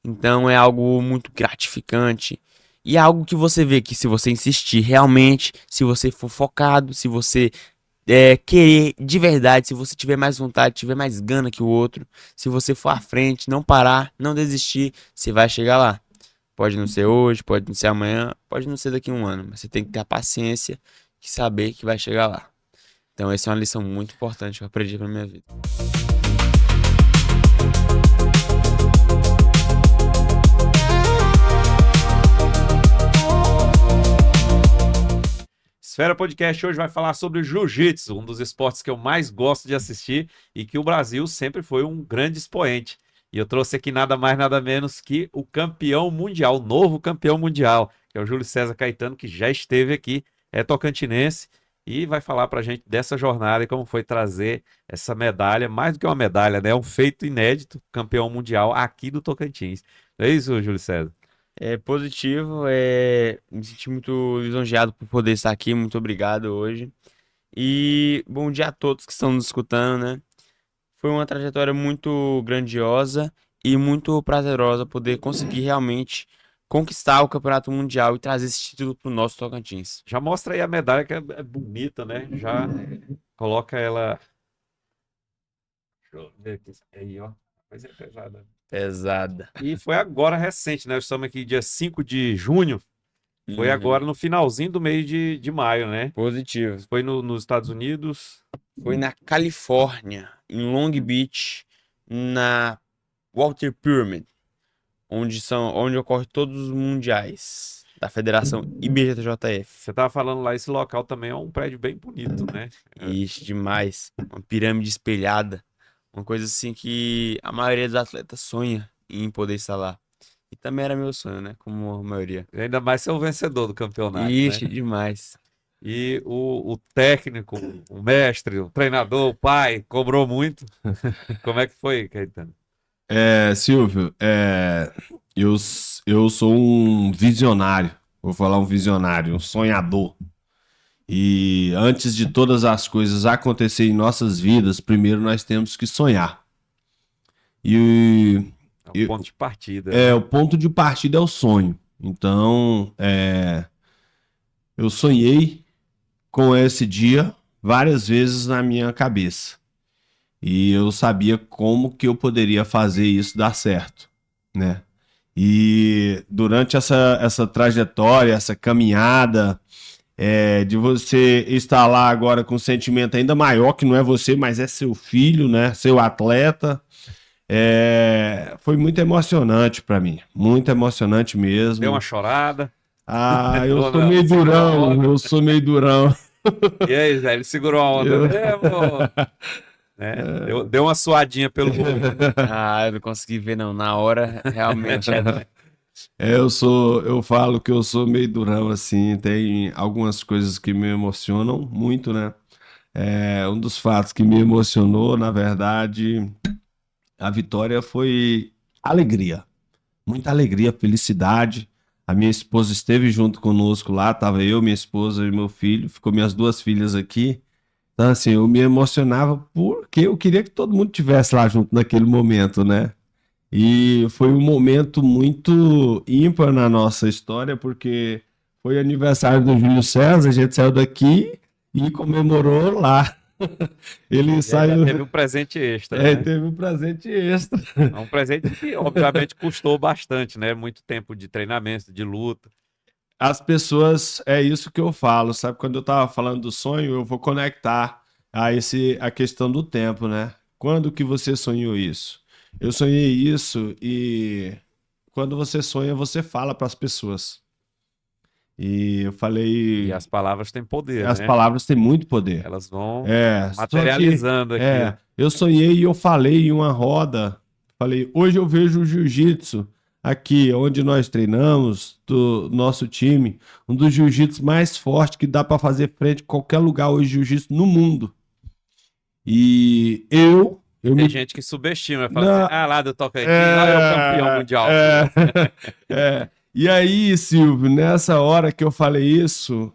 Então é algo muito gratificante. E é algo que você vê que se você insistir realmente, se você for focado, se você querer de verdade, se você tiver mais vontade, tiver mais gana que o outro, se você for à frente, não parar, não desistir, você vai chegar lá. Pode não ser hoje, pode não ser amanhã, pode não ser daqui a um ano, mas você tem que ter a paciência e saber que vai chegar lá. Então, essa é uma lição muito importante que eu aprendi pra minha vida. Esfera Podcast hoje vai falar sobre o jiu-jitsu, um dos esportes que eu mais gosto de assistir e que o Brasil sempre foi um grande expoente. E eu trouxe aqui nada mais, nada menos que o campeão mundial, o novo campeão mundial, que é o Júlio César Caetano, que já esteve aqui, é tocantinense, e vai falar pra gente dessa jornada e como foi trazer essa medalha, mais do que uma medalha, né? É um feito inédito, campeão mundial aqui do Tocantins. É isso, Júlio César? É positivo, me senti muito lisonjeado por poder estar aqui, muito obrigado hoje. E bom dia a todos que estão nos escutando, né? Foi uma trajetória muito grandiosa e muito prazerosa poder conseguir realmente conquistar o Campeonato Mundial e trazer esse título para o nosso Tocantins. Já mostra aí a medalha que é bonita, né? Já coloca ela. Deixa eu ver aqui. Aí, ó. Mas é pesada. Pesada. E foi agora recente, né? Estamos aqui dia 5 de junho. Foi Uhum. agora no finalzinho do mês de maio, né? Positivo. Foi nos Estados Unidos. Foi na Califórnia, em Long Beach, na Walter Pyramid, onde ocorre todos os mundiais da Federação IBJJF. Você estava falando lá, esse local também é um prédio bem bonito, né? Ixi, demais. Uma pirâmide espelhada. Uma coisa assim que a maioria dos atletas sonha em poder estar lá. E também era meu sonho, né? Como a maioria. Ainda mais ser o vencedor do campeonato, né? Ixi, demais. E o técnico, o mestre, o treinador, o pai, cobrou muito. Como é que foi, Caetano? Silvio, eu sou um visionário, vou falar um visionário, um sonhador. E antes de todas as coisas acontecerem em nossas vidas, primeiro nós temos que sonhar. E É um ponto de partida. o ponto de partida é o sonho. Então, eu sonhei com esse dia várias vezes na minha cabeça. E eu sabia como que eu poderia fazer isso dar certo, né? E durante essa trajetória, essa caminhada, de você estar lá agora com um sentimento ainda maior, que não é você, mas é seu filho, né? Seu atleta, foi muito emocionante para mim, muito emocionante mesmo. Deu uma chorada. Eu sou meio durão, eu sou meio durão. E aí, Zé, ele segurou a onda mesmo? Né? Deu uma suadinha pelo olho. Eu não consegui ver não. Na hora, realmente Eu falo que eu sou meio durão, assim, tem algumas coisas que me emocionam muito, né? Um dos fatos que me emocionou, na verdade, a vitória foi alegria, muita alegria, felicidade. A minha esposa esteve junto conosco lá, tava eu, minha esposa e meu filho, ficou minhas duas filhas aqui. Então, assim, eu me emocionava porque eu queria que todo mundo estivesse lá junto naquele momento, né? E foi um momento muito ímpar na nossa história, porque foi aniversário do Júlio César, a gente saiu daqui e comemorou lá. Ele saiu. Teve um presente extra, né? Teve um presente extra. É um presente que, obviamente, custou bastante, né? Muito tempo de treinamento, de luta. As pessoas, é isso que eu falo, sabe? Quando eu tava falando do sonho, eu vou conectar a questão do tempo, né? Quando que você sonhou isso? Eu sonhei isso e quando você sonha, você fala para as pessoas. E eu falei. E as palavras têm poder, As né? palavras têm muito poder. Elas vão materializando aqui. Eu sonhei e eu falei em uma roda. Falei, hoje eu vejo o jiu-jitsu aqui, onde nós treinamos, do nosso time, um dos jiu-jitsu mais fortes que dá para fazer frente a qualquer lugar hoje de jiu-jitsu no mundo. E Tem gente que subestima, fala assim, lá do Tocantins, lá é o campeão mundial. E aí, Silvio, nessa hora que eu falei isso,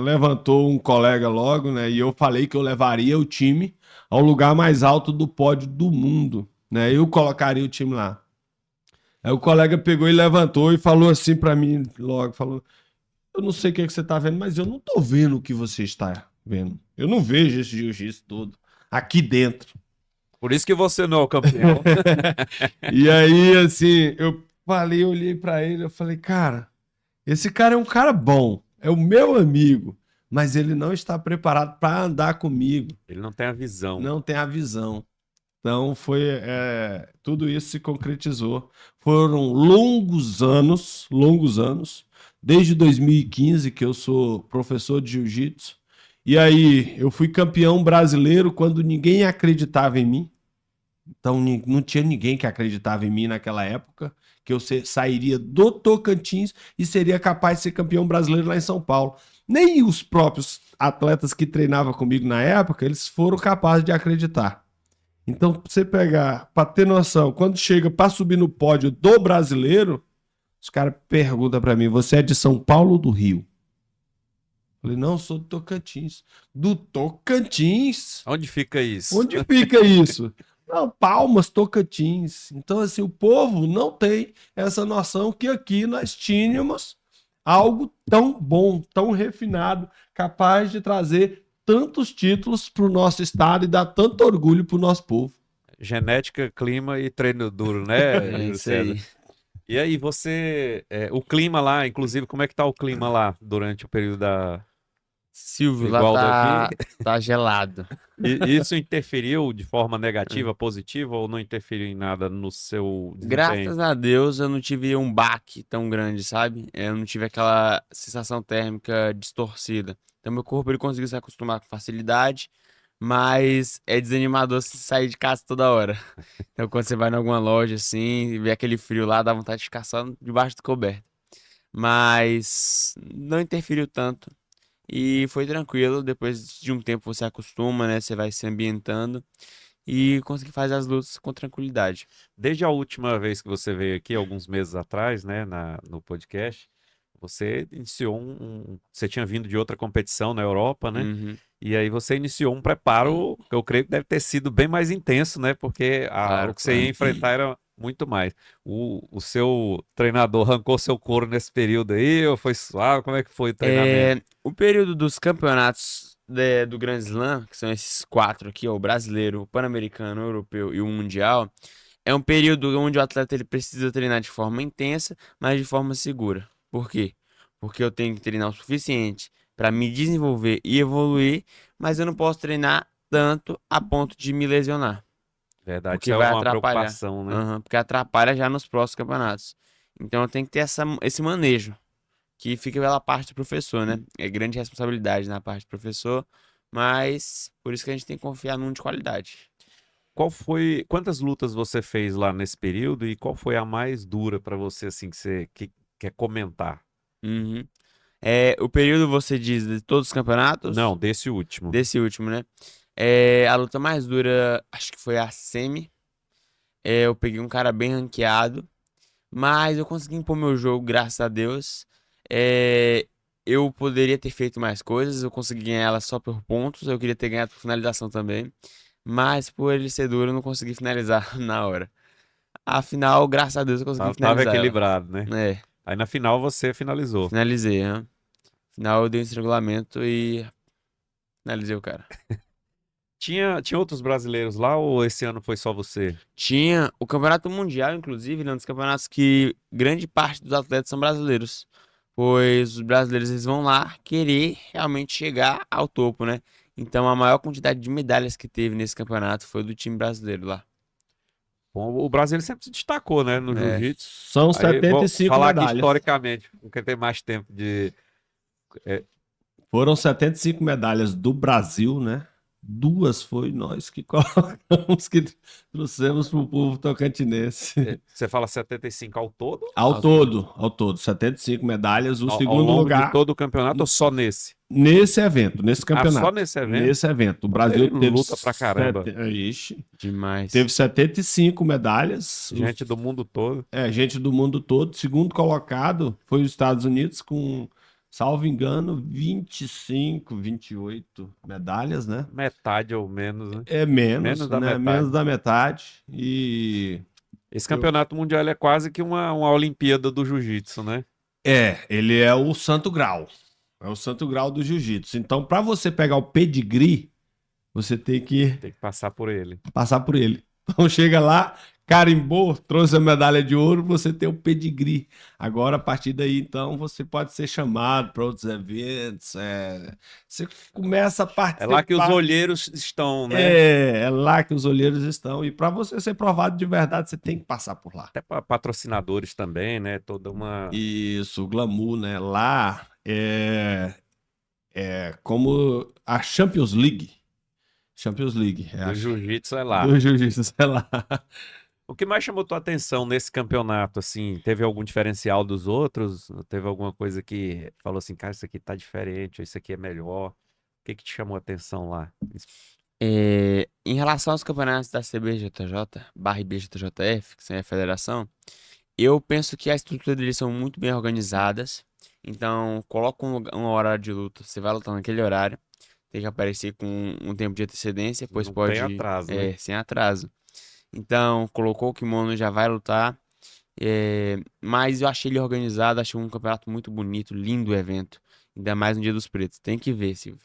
levantou um colega logo, né? E eu falei que eu levaria o time ao lugar mais alto do pódio do mundo, né? Eu colocaria o time lá. Aí o colega pegou e levantou e falou assim pra mim logo, falou, eu não sei o que é que você tá vendo, mas eu não tô vendo o que você está vendo. Eu não vejo esse jiu-jitsu todo aqui dentro. Por isso que você não é o campeão. E aí, assim, eu falei, eu olhei pra ele, eu falei, cara, esse cara é um cara bom, é o meu amigo, mas ele não está preparado para andar comigo, Ele não tem a visão. não tem a visão. Então foi tudo isso se concretizou. Foram longos anos, desde 2015 que eu sou professor de jiu-jitsu. E aí eu fui campeão brasileiro quando ninguém acreditava em mim. Então não tinha ninguém que acreditava em mim naquela época, que eu sairia do Tocantins e seria capaz de ser campeão brasileiro lá em São Paulo. Nem os próprios atletas que treinavam comigo na época, eles foram capazes de acreditar. Então, pra você pegar, pra ter noção, quando chega pra subir no pódio do brasileiro, os caras perguntam pra mim, você é de São Paulo ou do Rio? Eu falei, não, sou do Tocantins. Do Tocantins? Onde fica isso? Onde fica isso? Não, Palmas, Tocantins. Então, assim, o povo não tem essa noção que aqui nós tínhamos algo tão bom, tão refinado, capaz de trazer tantos títulos para o nosso estado e dar tanto orgulho para o nosso povo. Genética, clima e treino duro, né, É Júlio isso César? aí. E aí, você. O clima lá, inclusive, como é que tá o clima lá durante o período da. Silvio, lá Igual daqui? tá gelado. Isso interferiu de forma negativa, positiva, ou não interferiu em nada no seu desempenho? Graças a Deus eu não tive um baque tão grande, sabe? Eu não tive aquela sensação térmica distorcida. Então meu corpo ele conseguiu se acostumar com facilidade, mas é desanimador se sair de casa toda hora. Então quando você vai em alguma loja assim, e vê aquele frio lá, dá vontade de ficar só debaixo do coberto. Mas não interferiu tanto e foi tranquilo. Depois de um tempo você acostuma, né? Você vai se ambientando e consegue fazer as lutas com tranquilidade. Desde a última vez que você veio aqui, alguns meses atrás, né, no podcast, você iniciou Você tinha vindo de outra competição na Europa, né? Uhum, E aí você iniciou um preparo que eu creio que deve ter sido bem mais intenso, né? Porque o claro, que você ia claro. enfrentar era muito mais. O seu treinador arrancou seu couro nesse período aí, ou foi suave? Como é que foi o treinamento? O período dos campeonatos do Grand Slam, que são esses quatro aqui, ó, o brasileiro, o pan-americano, o europeu e o mundial, é um período onde o atleta ele precisa treinar de forma intensa, mas de forma segura. Por quê? Porque eu tenho que treinar o suficiente para me desenvolver e evoluir, mas eu não posso treinar tanto a ponto de me lesionar, Verdade, isso porque é vai uma atrapalhar. preocupação, né? Aham, porque atrapalha já nos próximos campeonatos. Então eu tenho que ter esse manejo que fica pela parte do professor, né? É grande responsabilidade na parte do professor, mas por isso que a gente tem que confiar num de qualidade. Quantas lutas você fez lá nesse período e qual foi a mais dura pra você, assim, que você quer comentar? Uhum. O período, você diz, de todos os campeonatos, Não, desse último. desse último, né? A luta mais dura, acho que foi a semi. Eu peguei um cara bem ranqueado, mas eu consegui impor meu jogo, graças a Deus. É, eu poderia ter feito mais coisas, eu consegui ganhar ela só por pontos, eu queria ter ganhado por finalização também. Mas por ele ser duro, eu não consegui finalizar na hora. Afinal, graças a Deus, eu consegui Tava finalizar ela. equilibrado, né? É, Aí na final você finalizou. finalizei, né? Final eu dei esse regulamento e finalizei o cara. Tinha outros brasileiros lá ou esse ano foi só você? Tinha o Campeonato Mundial, inclusive, né, um dos campeonatos que grande parte dos atletas são brasileiros. Pois os brasileiros eles vão lá querer realmente chegar ao topo, né? Então a maior quantidade de medalhas que teve nesse campeonato foi do time brasileiro lá. Bom, o Brasil ele sempre se destacou, né, no É. jiu-jitsu. São Aí vou 75 falar aqui medalhas. historicamente, porque tem mais tempo de. Foram 75 medalhas do Brasil, né? 2 foi nós que colocamos, que trouxemos para o povo tocantinense. Você fala 75 ao todo? Ao todo, 75 medalhas. O Ao segundo longo de lugar todo o campeonato ou só nesse? nesse evento, nesse Só campeonato. nesse evento? Nesse evento. O Brasil Ele teve luta pra caramba. Ixi, Demais. teve 75 medalhas. Gente do mundo todo. Gente do mundo todo. Segundo colocado foi os Estados Unidos com, salvo engano, 25, 28 medalhas, né? Metade ou menos, né? É menos, Menos da né? metade. Menos da metade. E Esse campeonato mundial ele é quase que uma Olimpíada do Jiu-Jitsu, né? Ele é o santo grau. É o santo grau do jiu-jitsu. Então, para você pegar o pedigree, você tem que Tem que passar por ele. passar por ele. Então, chega lá, carimbou, trouxe a medalha de ouro, você tem o pedigree. Agora, a partir daí, então, você pode ser chamado para outros eventos. Você começa a É lá que os participar. olheiros estão, né? É lá que os olheiros estão. E para você ser provado de verdade, você tem que passar por lá. Até para patrocinadores também, né? Toda uma. Isso, o glamour, né? Lá é como a Champions League. Champions League. Do jiu-jitsu é lá. Do jiu-jitsu, sei lá. O que mais chamou tua atenção nesse campeonato, assim? Teve algum diferencial dos outros? Teve alguma coisa que falou assim, cara, isso aqui tá diferente, ou isso aqui é melhor? O que que te chamou a atenção lá? Em relação aos campeonatos da CBJJ, barra IBJJF, que são a federação, eu penso que a estrutura deles são muito bem organizadas. Então, coloca um horário de luta, você vai lutar naquele horário, tem que aparecer com um tempo de antecedência, pois Não tem pode, atraso, né? sem atraso. Então, colocou o kimono, já vai lutar. Mas eu achei ele organizado, achei um campeonato muito bonito, lindo o evento. Ainda mais no Dia dos Pretos. Tem que ver, Silvio.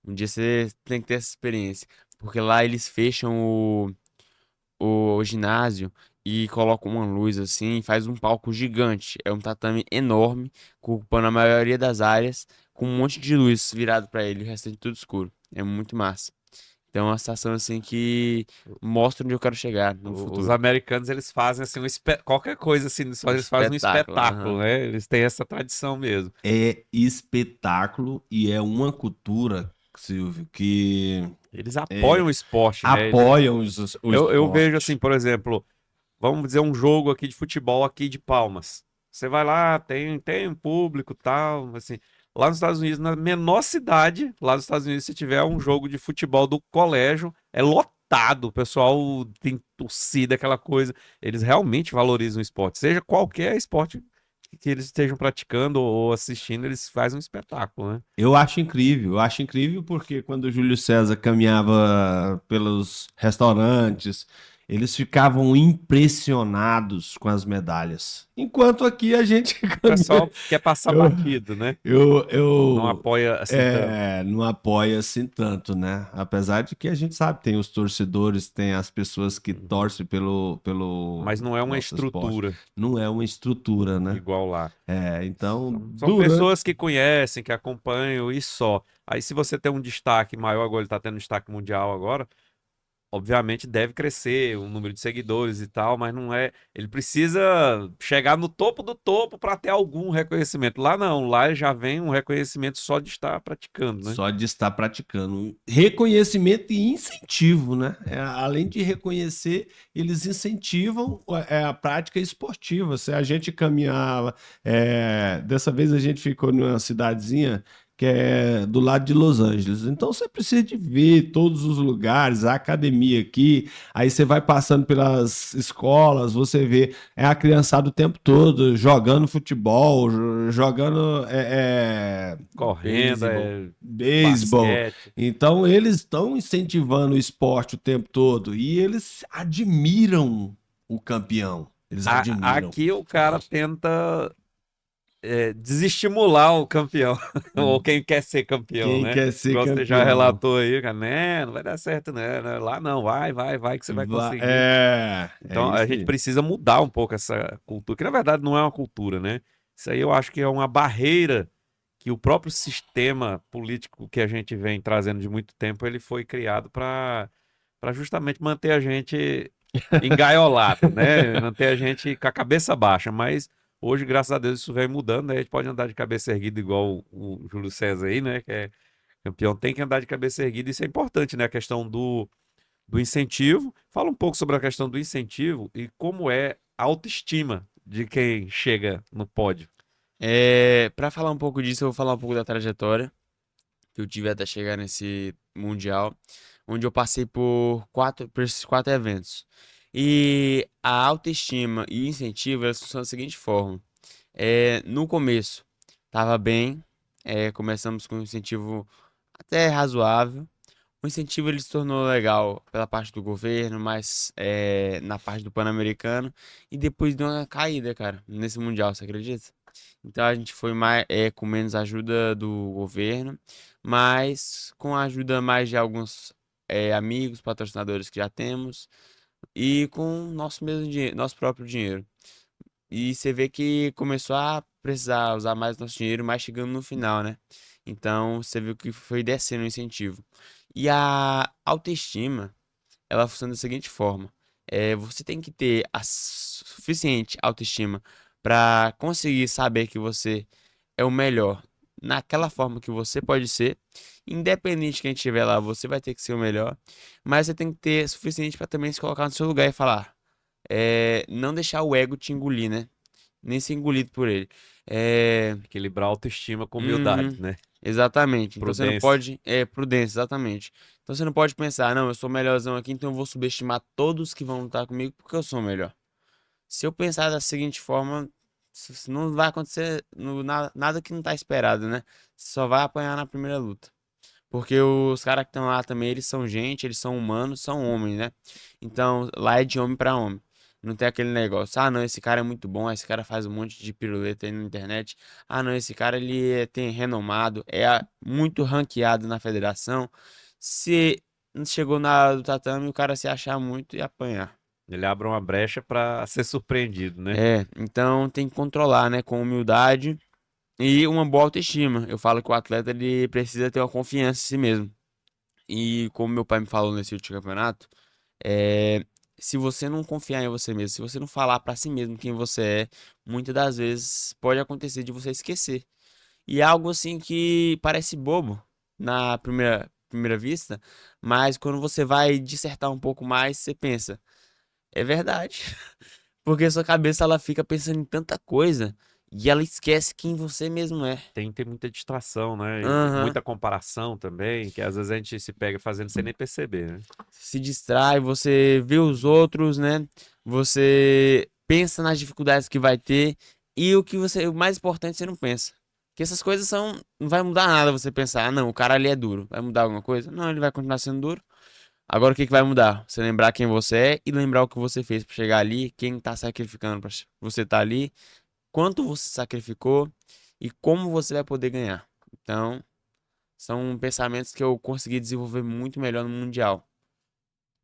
Um dia você tem que ter essa experiência. Porque lá eles fecham o ginásio e colocam uma luz assim, e faz um palco gigante. É um tatame enorme, ocupando a maioria das áreas, com um monte de luz virado para ele, o restante tudo escuro. É muito massa. Então é uma situação assim que mostra onde eu quero chegar no Os futuro. americanos, eles fazem assim, qualquer coisa assim, eles fazem um espetáculo, Aham. né? Eles têm essa tradição mesmo. É espetáculo e é uma cultura, Silvio, que Eles apoiam o esporte, né? apoiam o Eu vejo assim, esporte. por exemplo, vamos dizer um jogo aqui de futebol aqui de Palmas. Você vai lá, tem um público tal, assim. Lá nos Estados Unidos, na menor cidade, lá nos Estados Unidos, se tiver um jogo de futebol do colégio, é lotado. O pessoal tem torcida, aquela coisa. Eles realmente valorizam o esporte. Seja qualquer esporte que eles estejam praticando ou assistindo, eles fazem um espetáculo, né? Eu acho incrível porque quando o Júlio César caminhava pelos restaurantes, eles ficavam impressionados com as medalhas. Enquanto aqui a gente O pessoal caminha. quer passar Eu, batido, né? eu, Não eu apoia assim tanto. não apoia assim tanto, né? Apesar de que a gente sabe, tem os torcedores, tem as pessoas que Uhum. torcem pelo Mas não é uma nosso esporte. estrutura Não é uma estrutura, né? igual lá. Então, São pessoas que conhecem, que acompanham e só. Aí, se você tem um destaque maior, agora ele está tendo um destaque mundial agora, obviamente deve crescer o número de seguidores e tal, mas não é. Ele precisa chegar no topo do topo para ter algum reconhecimento. Lá não, lá já vem um reconhecimento só de estar praticando, né? só de estar praticando. Reconhecimento e incentivo, né? Além de reconhecer, eles incentivam a prática esportiva. Se a gente caminhava, dessa vez a gente ficou numa cidadezinha que é do lado de Los Angeles. Então você precisa de ver todos os lugares, a academia aqui, aí você vai passando pelas escolas, você vê a criançada o tempo todo jogando futebol, jogando Correndo, Beisebol. beisebol. basquete. Então eles estão incentivando o esporte o tempo todo e eles admiram o campeão. Eles admiram. Aqui o cara tenta desestimular o campeão, ou quem quer ser campeão, Quem né? quer ser Igual você já campeão? relatou aí, cara, né? Não vai dar certo, né? Lá não, vai que você vai conseguir. É Então a isso gente aí. precisa mudar um pouco essa cultura, que na verdade não é uma cultura, né? Isso aí eu acho que é uma barreira que o próprio sistema político que a gente vem trazendo de muito tempo, ele foi criado para justamente manter a gente engaiolado, né? Manter a gente com a cabeça baixa, mas hoje, graças a Deus, isso vem mudando, né? A gente pode andar de cabeça erguida igual o Júlio César aí, né? Que é campeão, tem que andar de cabeça erguida, isso é importante, né? A questão do incentivo. Fala um pouco sobre a questão do incentivo e como é a autoestima de quem chega no pódio. Para falar um pouco disso, eu vou falar um pouco da trajetória que eu tive até chegar nesse Mundial, onde eu passei por esses 4 eventos. E a autoestima e o incentivo, elas funcionam da seguinte forma. No começo, tava bem, começamos com um incentivo até razoável. O incentivo ele se tornou legal pela parte do governo, mas na parte do Pan-Americano, e depois deu uma caída, cara, nesse Mundial, você acredita? Então a gente foi mais, com menos ajuda do governo, mas com a ajuda mais de alguns amigos, patrocinadores que já temos, e com nosso mesmo dinheiro, nosso próprio dinheiro. E você vê que começou a precisar usar mais nosso dinheiro, mais chegando no final, né? Então você viu que foi descendo o incentivo. E a autoestima, ela funciona da seguinte forma: você tem que ter a suficiente autoestima para conseguir saber que você é o melhor naquela forma que você pode ser. Independente de quem estiver lá, você vai ter que ser o melhor. Mas você tem que ter suficiente para também se colocar no seu lugar e falar. Não deixar o ego te engolir, né? Nem ser engolido por ele. É, Equilibrar a autoestima com humildade, uhum, né? exatamente. Então você não Prudência. pode. Prudência, exatamente. Então você não pode pensar, não, eu sou o melhorzão aqui, então eu vou subestimar todos que vão lutar comigo porque eu sou o melhor. Se eu pensar da seguinte forma, não vai acontecer nada que não tá esperado, né? Você só vai apanhar na primeira luta. Porque os caras que estão lá também, eles são gente, eles são humanos, são homens, né? Então, lá é de homem pra homem. Não tem aquele negócio, ah, não, esse cara é muito bom, esse cara faz um monte de piruleta aí na internet. Ah, não, esse cara ele tem renomado, muito ranqueado na federação. Se chegou na hora do tatame, o cara se achar muito e apanhar. Ele abre uma brecha para ser surpreendido, né? Então tem que controlar, né, com humildade e uma boa autoestima. Eu falo que o atleta ele precisa ter uma confiança em si mesmo. E como meu pai me falou nesse último campeonato, é, se você não confiar em você mesmo, se você não falar pra si mesmo quem você é, muitas das vezes pode acontecer de você esquecer. E é algo assim que parece bobo na primeira vista, mas quando você vai dissertar um pouco mais, você pensa, é verdade. Porque sua cabeça ela fica pensando em tanta coisa e ela esquece quem você mesmo é. Tem que ter muita distração, né? E Aham. muita comparação também, que às vezes a gente se pega fazendo sem nem perceber, né? Se distrai, você vê os outros, né? Você pensa nas dificuldades que vai ter e o mais importante você não pensa. Que essas coisas não vai mudar nada você pensar, ah, não, o cara ali é duro. Vai mudar alguma coisa? Não, ele vai continuar sendo duro. Agora o que que vai mudar? Você lembrar quem você é e lembrar o que você fez pra chegar ali, quem tá sacrificando pra você tá ali, quanto você sacrificou e como você vai poder ganhar. Então, são pensamentos que eu consegui desenvolver muito melhor no Mundial.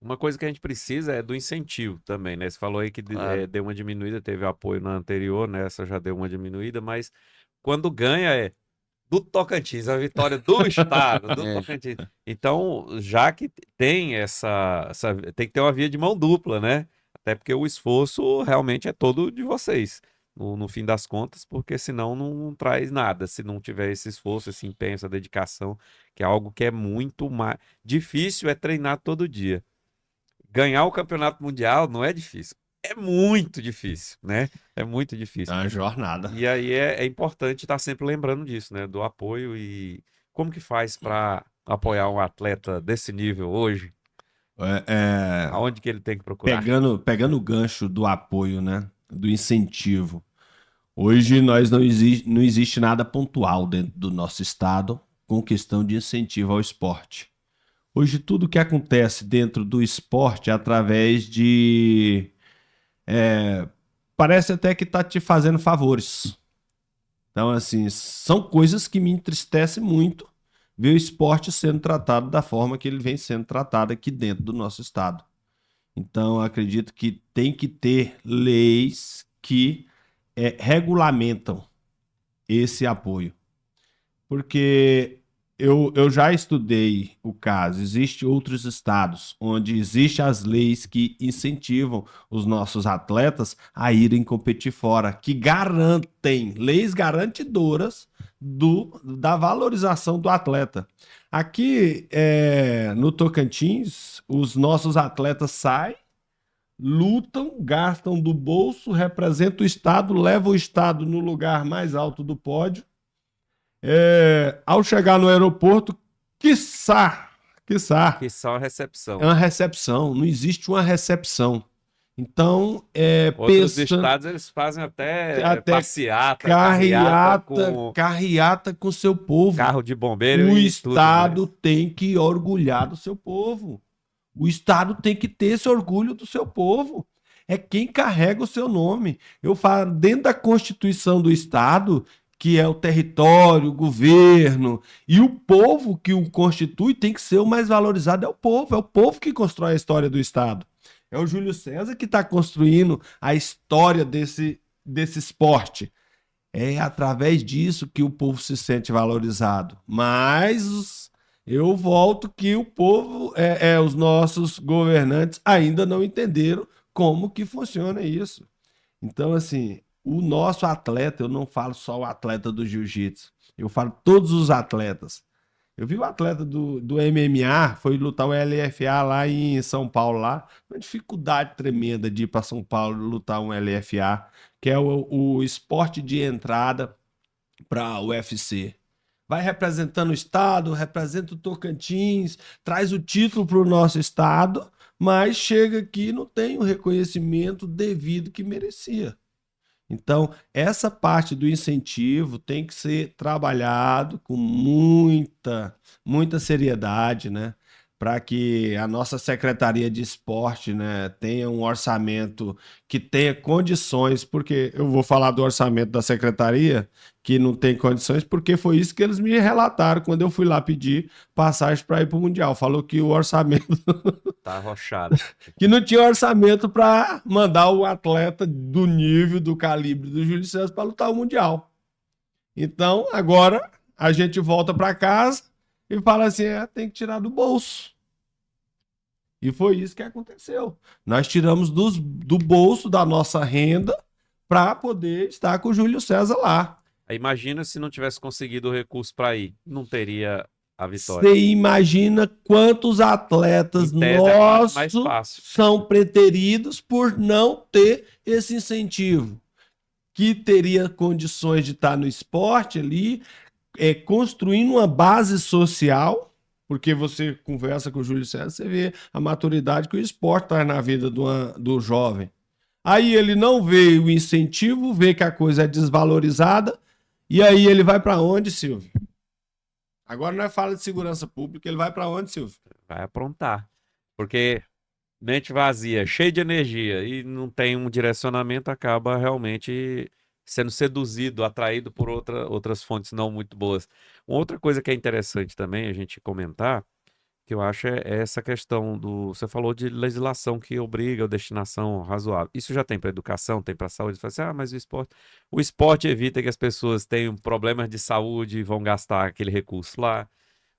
Uma coisa que a gente precisa é do incentivo também, né? Você falou aí que Claro. deu uma diminuída, teve apoio na anterior, né? Essa já deu uma diminuída, mas quando ganha é do Tocantins, a vitória do estado, do É. Tocantins. Então, já que tem tem que ter uma via de mão dupla, né? Até porque o esforço realmente é todo de vocês, no fim das contas, porque senão não traz nada, se não tiver esse esforço, esse empenho, essa dedicação, que é algo que é muito mais difícil é treinar todo dia. Ganhar o campeonato mundial não é difícil. É muito difícil, né? É muito É difícil. uma jornada. E aí é importante estar sempre lembrando disso, né? Do apoio e como que faz para apoiar um atleta desse nível hoje? É, é, Aonde que ele tem que procurar? pegando o gancho do apoio, né? Do incentivo. Hoje nós não existe nada pontual dentro do nosso estado com questão de incentivo ao esporte. Hoje tudo que acontece dentro do esporte é através de parece até que tá te fazendo favores. Então, assim, são coisas que me entristecem muito ver o esporte sendo tratado da forma que ele vem sendo tratado aqui dentro do nosso estado. Então, eu acredito que tem que ter leis que regulamentam esse apoio. Porque eu já estudei o caso. Existem outros estados onde existem as leis que incentivam os nossos atletas a irem competir fora, que garantem, leis garantidoras da valorização do atleta. Aqui no Tocantins, os nossos atletas saem, lutam, gastam do bolso, representam o estado, levam o estado no lugar mais alto do pódio. Ao chegar no aeroporto, quiçá, Que só a é recepção. uma recepção. Não existe uma recepção. Então, Outros pensando estados, eles fazem até até passeata, carreata com carreata com seu povo. carro de bombeiro O e tudo mais. Estado tem que orgulhar do seu povo. O Estado tem que ter esse orgulho do seu povo. É quem carrega o seu nome. Eu falo, dentro da Constituição do Estado, que é o território, o governo, e o povo que o constitui tem que ser o mais valorizado, é o povo que constrói a história do Estado. É o Júlio César que está construindo a história desse esporte. É através disso que o povo se sente valorizado. Mas eu volto que o povo, os nossos governantes ainda não entenderam como que funciona isso. Então, assim, o nosso atleta, eu não falo só o atleta do jiu-jitsu, eu falo todos os atletas. Eu vi o atleta do MMA, foi lutar o LFA lá em São Paulo, lá. Uma dificuldade tremenda de ir para São Paulo lutar um LFA, que é o esporte de entrada para o UFC. Vai representando o estado, representa o Tocantins, traz o título para o nosso estado, mas chega aqui e não tem o reconhecimento devido que merecia. Então, essa parte do incentivo tem que ser trabalhado com muita seriedade, né? Para que a nossa Secretaria de Esporte, né, tenha um orçamento que tenha condições, porque eu vou falar do orçamento da Secretaria, que não tem condições, porque foi isso que eles me relataram quando eu fui lá pedir passagem para ir para o Mundial. Falou que o orçamento Tá arrochado. que não tinha orçamento para mandar o atleta do nível, do calibre do Júlio César para lutar o Mundial. Então, agora a gente volta para casa e fala assim: tem que tirar do bolso. E foi isso que aconteceu. Nós tiramos do bolso da nossa renda para poder estar com o Júlio César lá. Aí imagina se não tivesse conseguido o recurso para ir, não teria a vitória. Você imagina quantos atletas Em tese, é mais nossos fácil. são preteridos por não ter esse incentivo, que teria condições de estar no esporte ali, construindo uma base social, porque você conversa com o Júlio César, você vê a maturidade que o esporte traz na vida do jovem. Aí ele não vê o incentivo, vê que a coisa é desvalorizada, e aí ele vai para onde, Silvio? Agora nós falamos de segurança pública, ele vai para onde, Silvio? Vai aprontar. Porque mente vazia, cheia de energia e não tem um direcionamento, acaba realmente sendo seduzido, atraído por outras fontes não muito boas. Uma outra coisa que é interessante também a gente comentar, que eu acho é essa questão do... Você falou de legislação que obriga a destinação razoável. Isso já tem para educação, tem para saúde. Você fala assim, mas o esporte evita que as pessoas tenham problemas de saúde e vão gastar aquele recurso lá.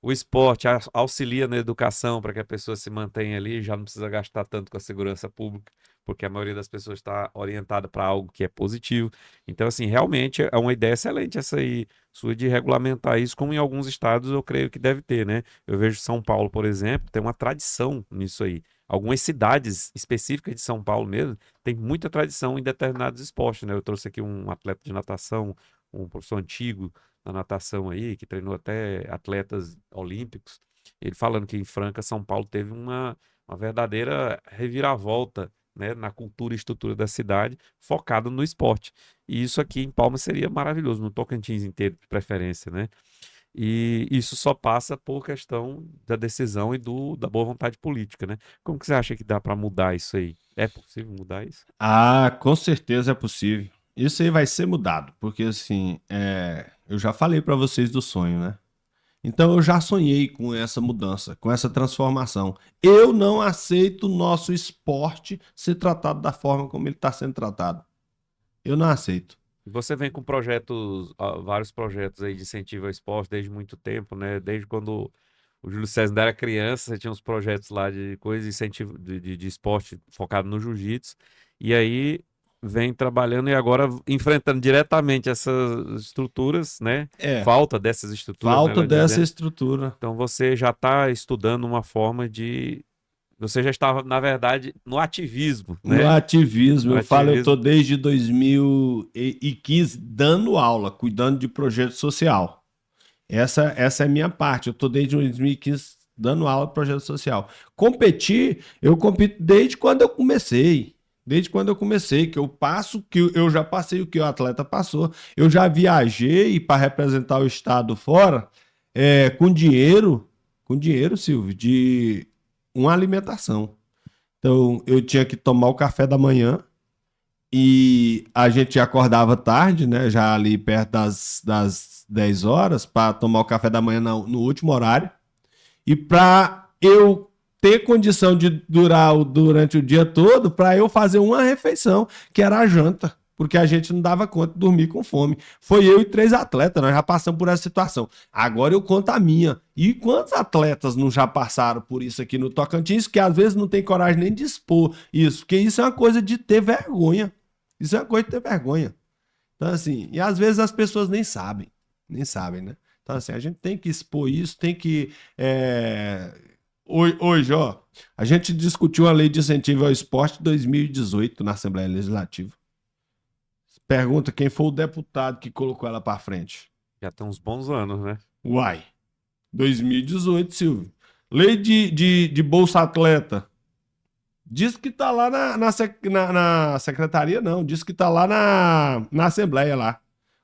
O esporte auxilia na educação para que a pessoa se mantenha ali, já não precisa gastar tanto com a segurança pública, porque a maioria das pessoas está orientada para algo que é positivo. Então, assim, realmente é uma ideia excelente essa aí, sua de regulamentar isso, como em alguns estados eu creio que deve ter, né? Eu vejo São Paulo, por exemplo, tem uma tradição nisso aí. Algumas cidades específicas de São Paulo mesmo tem muita tradição em determinados esportes, né? Eu trouxe aqui um atleta de natação, um professor antigo na natação aí, que treinou até atletas olímpicos, ele falando que em Franca, São Paulo teve uma verdadeira reviravolta, né, na cultura e estrutura da cidade, focada no esporte. E isso aqui em Palmas seria maravilhoso, no Tocantins inteiro, de preferência, né? E isso só passa por questão da decisão e da boa vontade política, né? Como que você acha que dá para mudar isso aí? É possível mudar isso? Ah, com certeza é possível. Isso aí vai ser mudado, porque assim, eu já falei para vocês do sonho, né? Então eu já sonhei com essa mudança, com essa transformação. Eu não aceito o nosso esporte ser tratado da forma como ele está sendo tratado. Eu não aceito. Você vem com projetos, vários projetos aí de incentivo ao esporte desde muito tempo, né? Desde quando o Júlio César ainda era criança, você tinha uns projetos lá de coisa de incentivo de esporte focado no jiu-jitsu. E aí vem trabalhando e agora enfrentando diretamente essas estruturas, né? É, Falta dessas estruturas, falta melhor dessa dizendo. estrutura. Então você já está estudando uma forma de... Você já estava, na verdade, no ativismo, No né? ativismo, No eu falo, eu ativismo. estou desde 2015 dando aula, cuidando de projeto social. Essa é a minha parte. Eu estou desde 2015 dando aula de projeto social. Competir, eu compito desde quando eu comecei. Desde quando eu comecei, que eu passo, que eu já passei o que o atleta passou. Eu já viajei para representar o estado fora, com dinheiro, Silvio, de uma alimentação. Então, eu tinha que tomar o café da manhã e a gente acordava tarde, né? Já ali perto das 10 horas, para tomar o café da manhã no último horário. E para eu ter condição de durar durante o dia todo, para eu fazer uma refeição, que era a janta, porque a gente não dava conta de dormir com fome. Foi eu e 3 atletas, nós já passamos por essa situação. Agora eu conto a minha. E quantos atletas não já passaram por isso aqui no Tocantins, que às vezes não tem coragem nem de expor isso, porque isso é uma coisa de ter vergonha. Isso é uma coisa de ter vergonha. Então, assim, e às vezes as pessoas nem sabem, né? Então, assim, a gente tem que expor isso, tem que. Hoje, ó, a gente discutiu a lei de incentivo ao esporte 2018 na Assembleia Legislativa. Pergunta quem foi o deputado que colocou ela para frente. Já tem uns bons anos, né? Uai, 2018, Silvio. Lei de Bolsa Atleta. Diz que tá lá na secretaria, não. Diz que tá lá na Assembleia lá.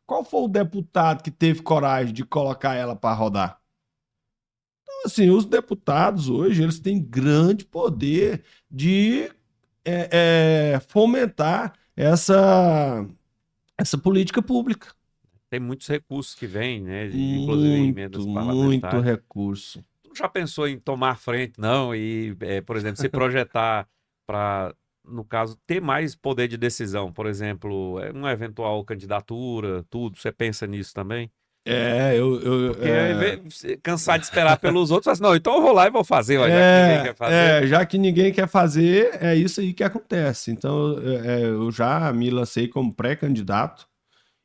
Qual foi o deputado que teve coragem de colocar ela para rodar? Então, assim, os deputados hoje, eles têm grande poder de fomentar essa política pública. Tem muitos recursos que vêm, né? Inclusive em emendas Muito parlamentares. recurso. Tu já pensou em tomar frente, não? E, por exemplo, se projetar para, no caso, ter mais poder de decisão? Por exemplo, uma eventual candidatura, tudo. Você pensa nisso também? Porque cansar de esperar pelos outros, assim, não, então eu vou lá e vou fazer, ó, já que ninguém quer fazer. Já que ninguém quer fazer, é isso aí que acontece. Então, eu já me lancei como pré-candidato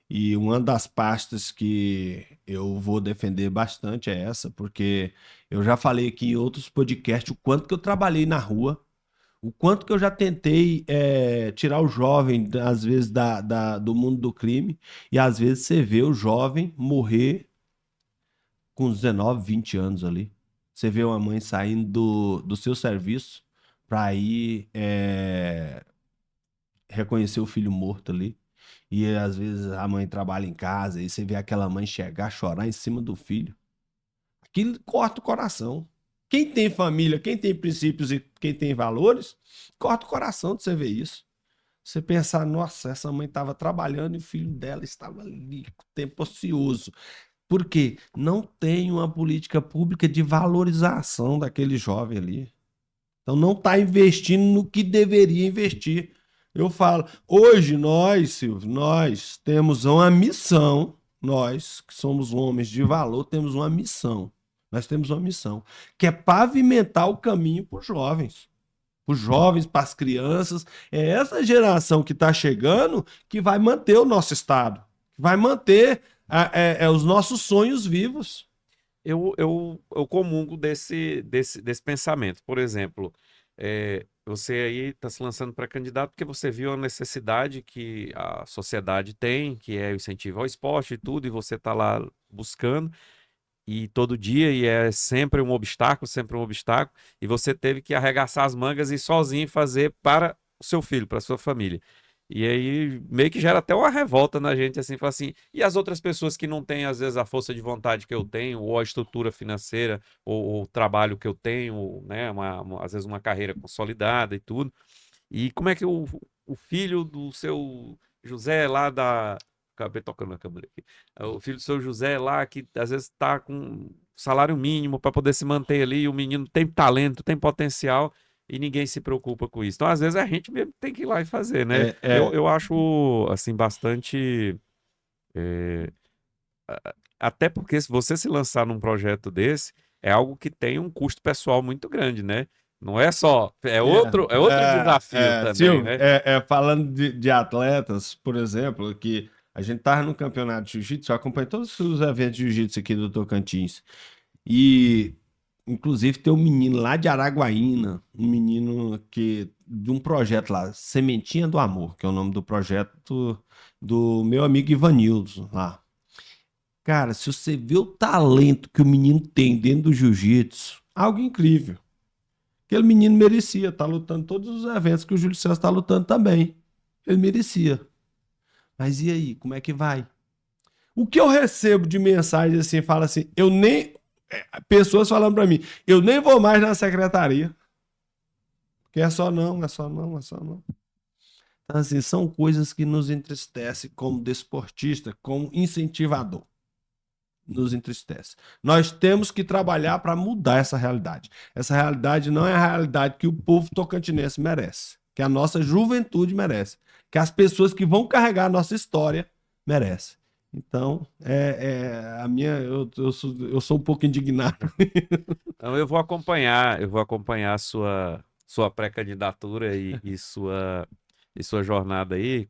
e uma das pastas que eu vou defender bastante é essa, porque eu já falei aqui em outros podcasts o quanto que eu trabalhei na rua, o quanto que eu já tentei tirar o jovem, às vezes, do mundo do crime, e às vezes você vê o jovem morrer com 19, 20 anos ali. Você vê uma mãe saindo do seu serviço para ir reconhecer o filho morto ali. E às vezes a mãe trabalha em casa e você vê aquela mãe chegar, chorar em cima do filho. Aquilo corta o coração. Quem tem família, quem tem princípios e quem tem valores, corta o coração de você ver isso. Você pensar, nossa, essa mãe estava trabalhando e o filho dela estava ali, com tempo ocioso. Por quê? Não tem uma política pública de valorização daquele jovem ali. Então não está investindo no que deveria investir. Eu falo, hoje nós, Silvio, nós temos uma missão, nós que somos homens de valor, temos uma missão. Nós temos uma missão, que é pavimentar o caminho para os jovens, para as crianças. É essa geração que está chegando que vai manter o nosso Estado, que vai manter os nossos sonhos vivos. Eu comungo desse pensamento. Por exemplo, você aí está se lançando para candidato porque você viu a necessidade que a sociedade tem, que é o incentivo ao esporte e tudo, e você está lá buscando, e todo dia, e é sempre um obstáculo, e você teve que arregaçar as mangas e ir sozinho fazer para o seu filho, para a sua família. E aí meio que gera até uma revolta na gente, assim, fala assim, e as outras pessoas que não têm, às vezes, a força de vontade que eu tenho, ou a estrutura financeira, ou o trabalho que eu tenho, né, às vezes uma carreira consolidada e tudo. E como é que o filho do seu José lá da... Acabei tocando na câmera aqui. O filho do seu José lá, que às vezes está com salário mínimo para poder se manter ali, e o menino tem talento, tem potencial, e ninguém se preocupa com isso. Então, às vezes, a gente mesmo tem que ir lá e fazer, né? Eu acho, assim, bastante... até porque se você se lançar num projeto desse, é algo que tem um custo pessoal muito grande, né? Não é só... É outro desafio também, Silvio, né? falando de atletas, por exemplo, que a gente estava no campeonato de jiu-jitsu, eu acompanho todos os eventos de jiu-jitsu aqui do Tocantins. E, inclusive, tem um menino lá de Araguaína, um menino de um projeto lá, Sementinha do Amor, que é o nome do projeto do meu amigo Ivanildo lá. Cara, se você vê o talento que o menino tem dentro do jiu-jitsu, algo incrível. Aquele menino merecia estar lutando todos os eventos que o Júlio César está lutando também. Ele merecia. Mas e aí, como é que vai? O que eu recebo de mensagem assim, fala assim, eu nem... Pessoas falando para mim, eu nem vou mais na secretaria. Porque é só não, é só não, é só não. Então, assim, são coisas que nos entristecem como desportista, como incentivador. Nos entristece. Nós temos que trabalhar para mudar essa realidade. Essa realidade não é a realidade que o povo tocantinense merece, que a nossa juventude merece, que as pessoas que vão carregar a nossa história merecem. Então, a minha, eu sou um pouco indignado. Então eu vou acompanhar a sua pré-candidatura e sua jornada aí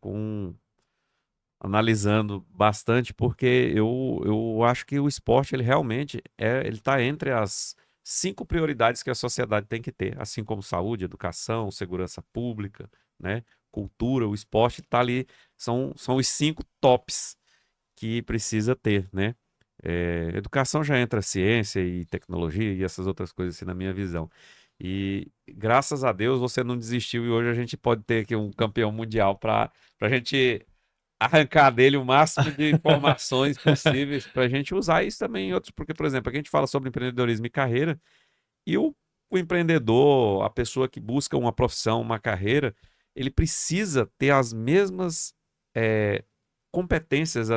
analisando bastante, porque eu acho que o esporte ele realmente ele está entre as 5 prioridades que a sociedade tem que ter, assim como saúde, educação, segurança pública, né, cultura, o esporte está ali, são os 5 tops que precisa ter, né? Educação já entra ciência e tecnologia e essas outras coisas assim na minha visão. E graças a Deus você não desistiu e hoje a gente pode ter aqui um campeão mundial para a gente arrancar dele o máximo de informações possíveis para a gente usar isso também em outros. Porque, por exemplo, aqui a gente fala sobre empreendedorismo e carreira, e o empreendedor, a pessoa que busca uma profissão, uma carreira, ele precisa ter as mesmas eh, competências,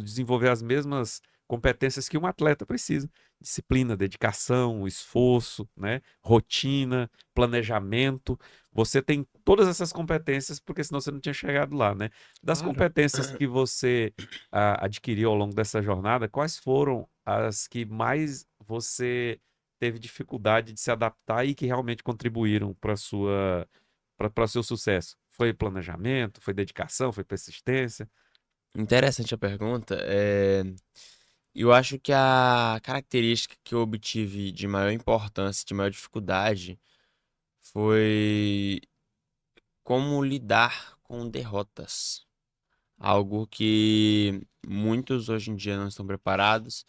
desenvolver as mesmas competências que um atleta precisa. Disciplina, dedicação, esforço, né? Rotina, planejamento. Você tem todas essas competências, porque senão você não tinha chegado lá, né? Das Claro. competências que você adquiriu ao longo dessa jornada, quais foram as que mais você teve dificuldade de se adaptar e que realmente contribuíram para o seu sucesso? Foi planejamento, foi dedicação, foi persistência? Interessante a pergunta. Eu acho que a característica que eu obtive de maior importância, de maior dificuldade, foi como lidar com derrotas. Algo que muitos hoje em dia não estão preparados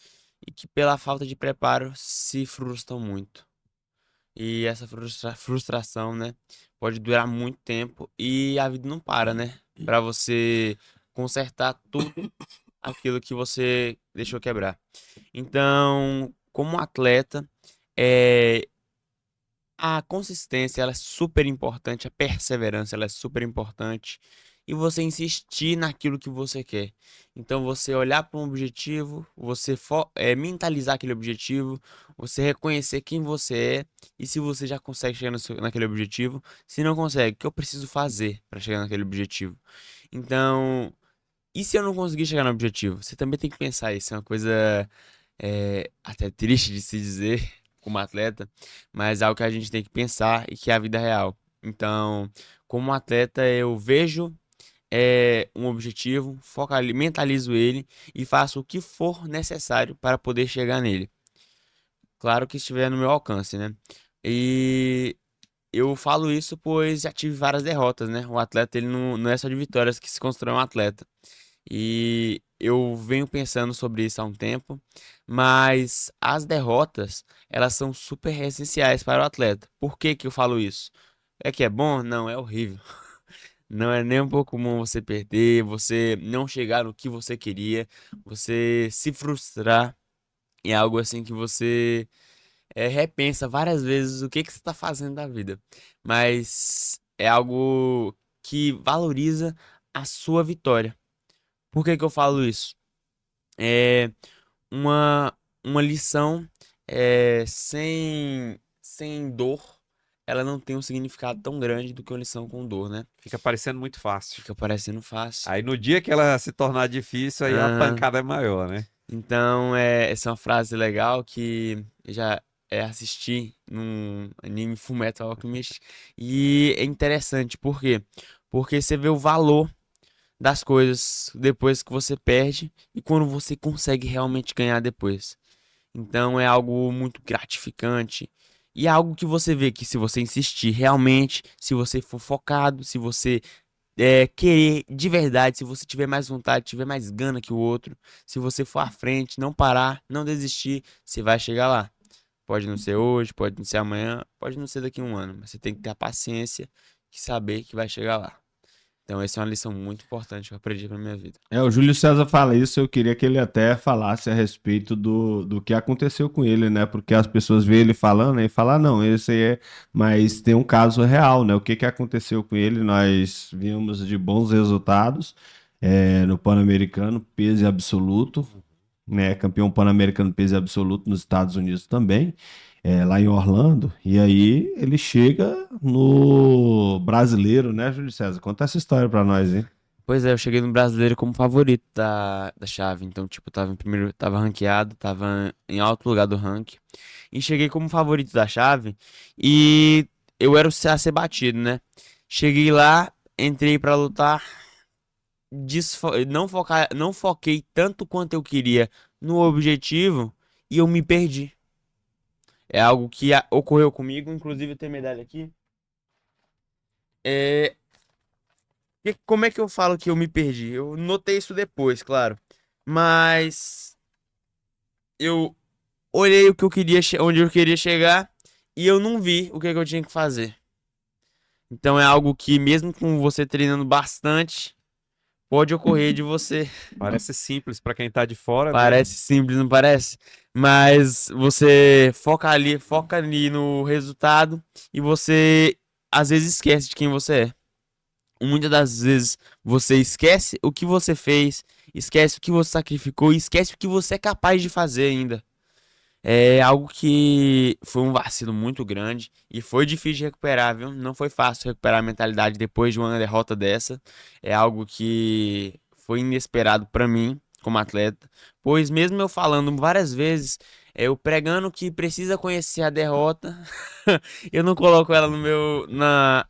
e que, pela falta de preparo, se frustram muito. E essa frustração, né, pode durar muito tempo e a vida não para, né? Para você consertar tudo aquilo que você deixou quebrar. Então, como atleta, é, a consistência ela é super importante, a perseverança ela é super importante e você insistir naquilo que você quer. Então você olhar para um objetivo, você mentalizar aquele objetivo, você reconhecer quem você é e se você já consegue chegar naquele objetivo, se não consegue, o que eu preciso fazer para chegar naquele objetivo. Então, e se eu não conseguir chegar no objetivo? Você também tem que pensar isso, é uma coisa até triste de se dizer como atleta, mas é algo que a gente tem que pensar e que é a vida real. Então, como atleta, eu vejo um objetivo, mentalizo ele e faço o que for necessário para poder chegar nele. Claro que estiver no meu alcance, né? E eu falo isso pois já tive várias derrotas, né? O atleta, ele não é só de vitórias que se constrói um atleta. E eu venho pensando sobre isso há um tempo, mas as derrotas, elas são super essenciais para o atleta. Por que que eu falo isso? É que é bom? Não, é horrível. Não é nem um pouco comum você perder, você não chegar no que você queria, você se frustrar em algo assim que você repensa várias vezes o que que você está fazendo da vida. Mas é algo que valoriza a sua vitória. Por que que eu falo isso? É uma lição sem dor, ela não tem um significado tão grande do que uma lição com dor, né? Fica parecendo muito fácil. Fica parecendo fácil. Aí no dia que ela se tornar difícil, aí a Aham. pancada é maior, né? Então, essa é uma frase legal que eu já assisti num anime Fullmetal Alchemist. E é interessante, por quê? Porque você vê o valor das coisas depois que você perde e quando você consegue realmente ganhar depois. Então é algo muito gratificante e é algo que você vê que se você insistir realmente, se você for focado, se você querer de verdade, se você tiver mais vontade, tiver mais gana que o outro, se você for à frente, não parar, não desistir, você vai chegar lá. Pode não ser hoje, pode não ser amanhã, pode não ser daqui a um ano, mas você tem que ter a paciência e saber que vai chegar lá. Então, essa é uma lição muito importante que eu aprendi pra minha vida. O Júlio César fala isso, eu queria que ele até falasse a respeito do que aconteceu com ele, né? Porque as pessoas veem ele falando e falam, não, esse aí é... Mas tem um caso real, né? O que aconteceu com ele? Nós vimos de bons resultados no Pan-Americano, peso absoluto, né? Campeão Pan-Americano peso absoluto nos Estados Unidos também, lá em Orlando. E aí ele chega no brasileiro, né, Júlio César? Conta essa história pra nós, hein? Pois é, eu cheguei no brasileiro como favorito da chave. Então, tipo, tava em primeiro, tava ranqueado, tava em alto lugar do ranking. E cheguei como favorito da chave. E eu era a ser batido, né? Cheguei lá, entrei pra lutar. Não foquei tanto quanto eu queria no objetivo. E eu me perdi. É algo que ocorreu comigo. Inclusive, eu tenho medalha aqui. É, como é que eu falo que eu me perdi? Eu notei isso depois, claro. Mas eu olhei o que eu queria, onde eu queria chegar e eu não vi o que que eu tinha que fazer. Então é algo que mesmo com você treinando bastante, pode ocorrer de você. Parece simples pra quem tá de fora, né? Parece simples, não parece? Mas você foca ali no resultado e você às vezes esquece de quem você é. Muitas das vezes você esquece o que você fez, esquece o que você sacrificou e esquece o que você é capaz de fazer ainda. É algo que foi um vacilo muito grande e foi difícil de recuperar, viu? Não foi fácil recuperar a mentalidade depois de uma derrota dessa. É algo que foi inesperado pra mim como atleta, pois mesmo eu falando várias vezes, eu pregando que precisa conhecer a derrota, eu não coloco ela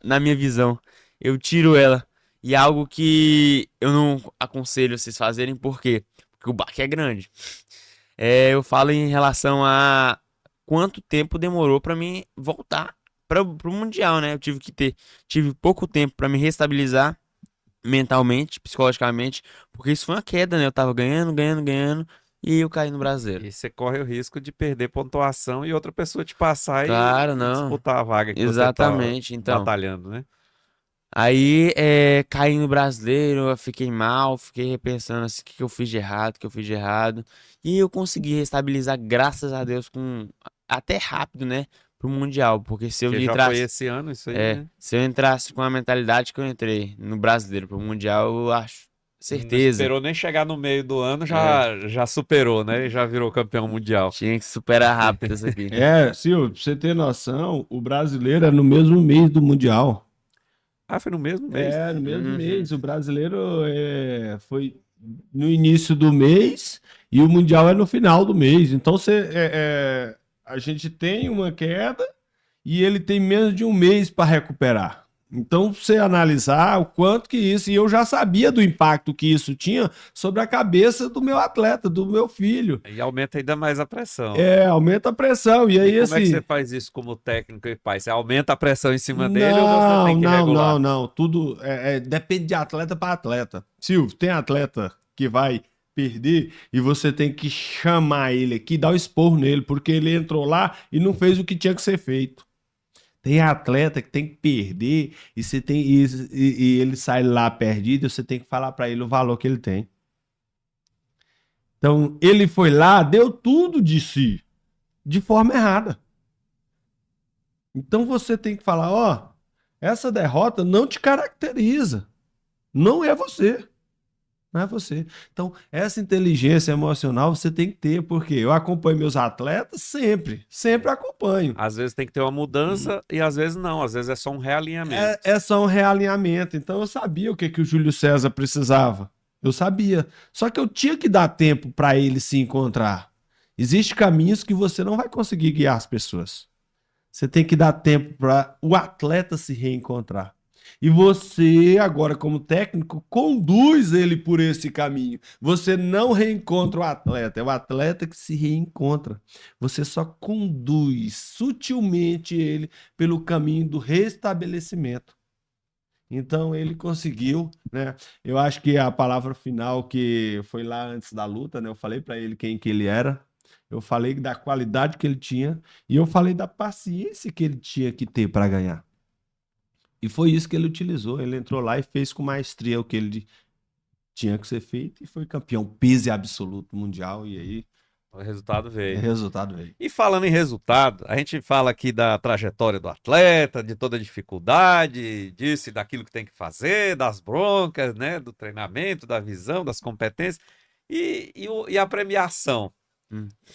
na minha visão. Eu tiro ela. E é algo que eu não aconselho vocês fazerem, por quê? Porque o baque é grande. Eu falo em relação a quanto tempo demorou pra mim voltar pro Mundial, né? Tive pouco tempo pra me restabilizar mentalmente, psicologicamente, porque isso foi uma queda, né? Eu tava ganhando, ganhando, ganhando e eu caí no brasileiro. E você corre o risco de perder pontuação e outra pessoa te passar Claro, e não. disputar a vaga que você tá Exatamente. Então, batalhando, né? aí, caí no brasileiro, eu fiquei mal, fiquei repensando assim, o que que eu fiz de errado, o que eu fiz de errado. E eu consegui restabilizar, graças a Deus, com até rápido, né, pro Mundial. Porque Porque já foi esse ano isso aí, né? se eu entrasse com a mentalidade que eu entrei no brasileiro pro Mundial, eu acho, Não certeza, esperou nem chegar no meio do ano, é, já superou, né? E já virou campeão mundial. tinha que superar rápido isso aqui. Silvio, pra você ter noção, o brasileiro é no mesmo mês do Mundial. Ah, foi no mesmo mês? No mesmo Uhum. mês. O brasileiro foi no início do mês e o Mundial é no final do mês. Então a gente tem uma queda e ele tem menos de um mês para recuperar. Então, você analisar o quanto que isso, e eu já sabia do impacto que isso tinha sobre a cabeça do meu atleta, do meu filho. E aumenta ainda mais a pressão. Aumenta a pressão. E E aí, como é que você assim, faz isso como técnico e pai? Você aumenta a pressão em cima dele ou você não, tem que não, não, regular? não. Tudo depende de atleta para atleta. Silvio, tem atleta que vai perder e você tem que chamar ele aqui, dar o esporro nele, porque ele entrou lá e não fez o que tinha que ser feito. Tem atleta que tem que perder e você tem e ele sai lá perdido, você tem que falar para ele o valor que ele tem. Então, ele foi lá, deu tudo de si, de forma errada. Então você tem que falar, ó, essa derrota não te caracteriza. Não é você. Não é você. Então, essa inteligência emocional você tem que ter, porque eu acompanho meus atletas sempre, sempre acompanho. Às vezes tem que ter uma mudança e às vezes não, às vezes é só um realinhamento. É só um realinhamento. Então eu sabia o que, que o Júlio César precisava. Eu sabia. Só que eu tinha que dar tempo para ele se encontrar. Existem caminhos que você não vai conseguir guiar as pessoas. Você tem que dar tempo para o atleta se reencontrar. E você, agora, como técnico, conduz ele por esse caminho. Você não reencontra o atleta, é o atleta que se reencontra. Você só conduz sutilmente ele pelo caminho do restabelecimento. Então ele conseguiu, né? Eu acho que a palavra final que foi lá antes da luta, né? Eu falei para ele quem que ele era. eu falei da qualidade que ele tinha e eu falei da paciência que ele tinha que ter para ganhar. E foi isso que ele utilizou. Ele entrou lá e fez com maestria o que ele tinha que ser feito e foi campeão peso absoluto mundial. E aí, O resultado o veio. resultado veio. E falando em resultado, a gente fala aqui da trajetória do atleta, de toda a dificuldade, disso e daquilo que tem que fazer, das broncas, né, do treinamento, da visão, das competências e a premiação.